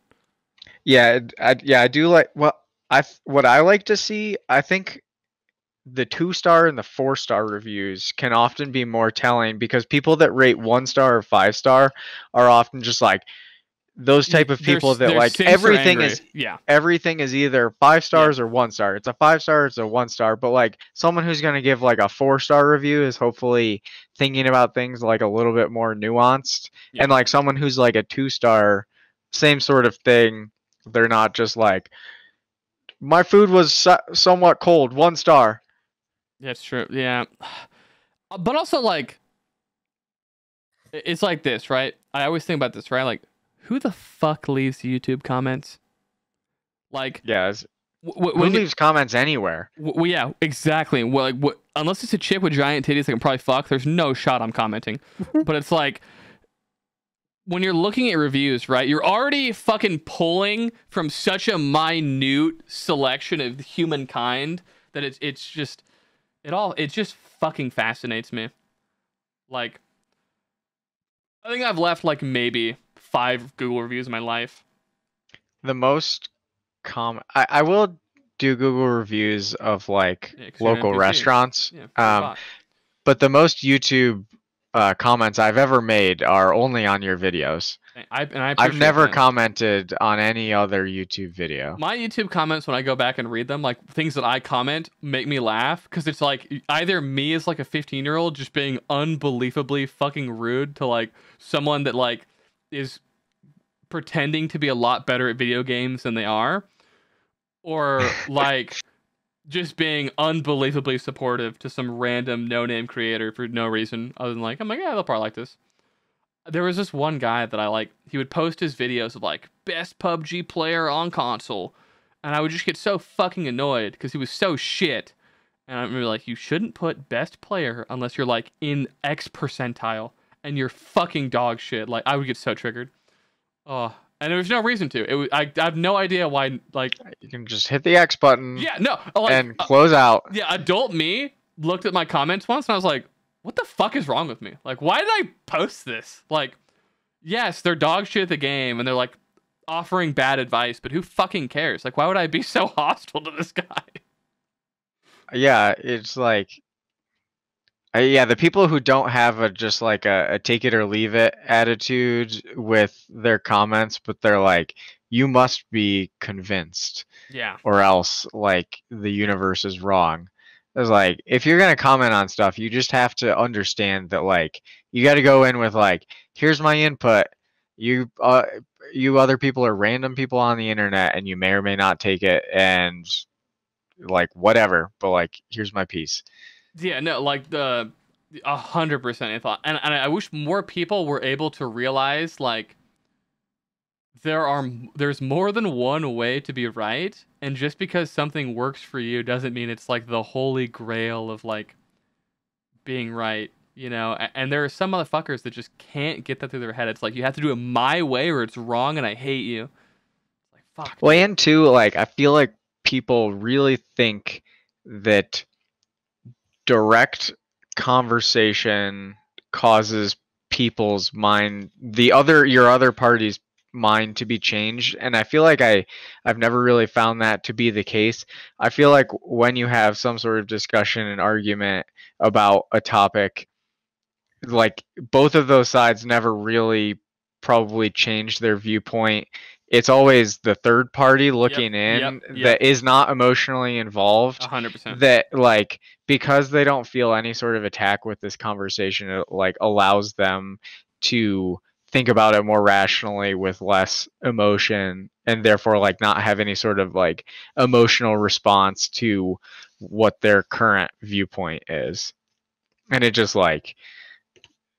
B: Yeah, I do like what I like to see. I think the 2-star and the 4-star reviews can often be more telling because people that rate 1-star or 5-star are often just like those type of people that like everything is everything is either 5 stars or 1 star. It's a 5-star, it's a 1-star, but like someone who's going to give like a 4-star review is hopefully thinking about things like a little bit more nuanced. And like someone who's like a 2-star, same sort of thing. They're not just like, my food was somewhat cold, 1 star.
A: That's true. Yeah. But also like, it's like this, right? I always think about this, right? Like, who the fuck leaves YouTube comments? Like,
B: who leaves comments anywhere?
A: Well, yeah, exactly. Well, like, unless it's a chick with giant titties that can probably fuck, there's no shot I'm commenting. But it's like, when you're looking at reviews, right? You're already fucking pulling from such a minute selection of humankind that it just fucking fascinates me. Like, I think I've left like maybe 5 Google reviews in my life.
B: The most common, I will do Google reviews of like local restaurants. But the most YouTube comments I've ever made are only on your videos. I've never commented on any other YouTube video.
A: My YouTube comments, when I go back and read them, like things that I comment make me laugh because it's like either me as like a 15-year-old just being unbelievably fucking rude to like someone that like is pretending to be a lot better at video games than they are, or like just being unbelievably supportive to some random no-name creator for no reason other than like, I'm like, yeah, they'll probably like this. There was this one guy that I like, he would post his videos of like best PUBG player on console, and I would just get so fucking annoyed because he was so shit. And I remember like, you shouldn't put best player unless you're like in X percentile and you're fucking dog shit. Like, I would get so triggered. Oh, and there was no reason to. I have no idea why. Like,
B: you can just hit the X button.
A: Yeah, no, like,
B: and close out.
A: Yeah, adult me looked at my comments once and I was like, what the fuck is wrong with me? Like, why did I post this? Like, yes, they're dog shit at the game and they're like offering bad advice, but who fucking cares? Like, why would I be so hostile to this guy?
B: Yeah, it's like, yeah, the people who don't have a just like a take it or leave it attitude with their comments, but they're like, you must be convinced.
A: Yeah.
B: Or else like the universe is wrong. It's like, if you're going to comment on stuff, you just have to understand that like you got to go in with like, here's my input. You other people are random people on the internet and you may or may not take it and like whatever, but like here's my piece.
A: Yeah, no, like 100% I thought, and I wish more people were able to realize like there's more than one way to be right, and just because something works for you doesn't mean it's like the holy grail of like being right, you know. And there are some motherfuckers that just can't get that through their head. It's like, you have to do it my way or it's wrong and I hate you. Like, fuck.
B: Well, and too, like I feel like people really think that direct conversation causes people's mind, your other party's mind to be changed, and I feel like I've never really found that to be the case. I feel like when you have some sort of discussion and argument about a topic, like both of those sides never really probably changed their viewpoint. It's always the third party looking in that is not emotionally involved.
A: 100%.
B: That like, because they don't feel any sort of attack with this conversation, it like allows them to think about it more rationally with less emotion, and therefore like not have any sort of like emotional response to what their current viewpoint is. And it just like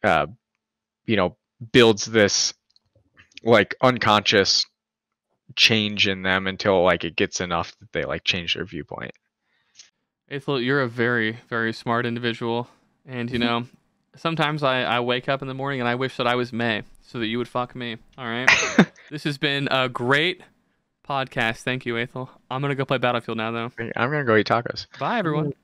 B: you know, builds this like unconscious change in them until like it gets enough that they like change their viewpoint.
A: Aethil, you're a very, very smart individual. And, you know, sometimes I wake up in the morning and I wish that I was May so that you would fuck me. All right. This has been a great podcast. Thank you, Aethil. I'm going to go play Battlefield now, though.
B: I'm going to go eat tacos.
A: Bye, everyone.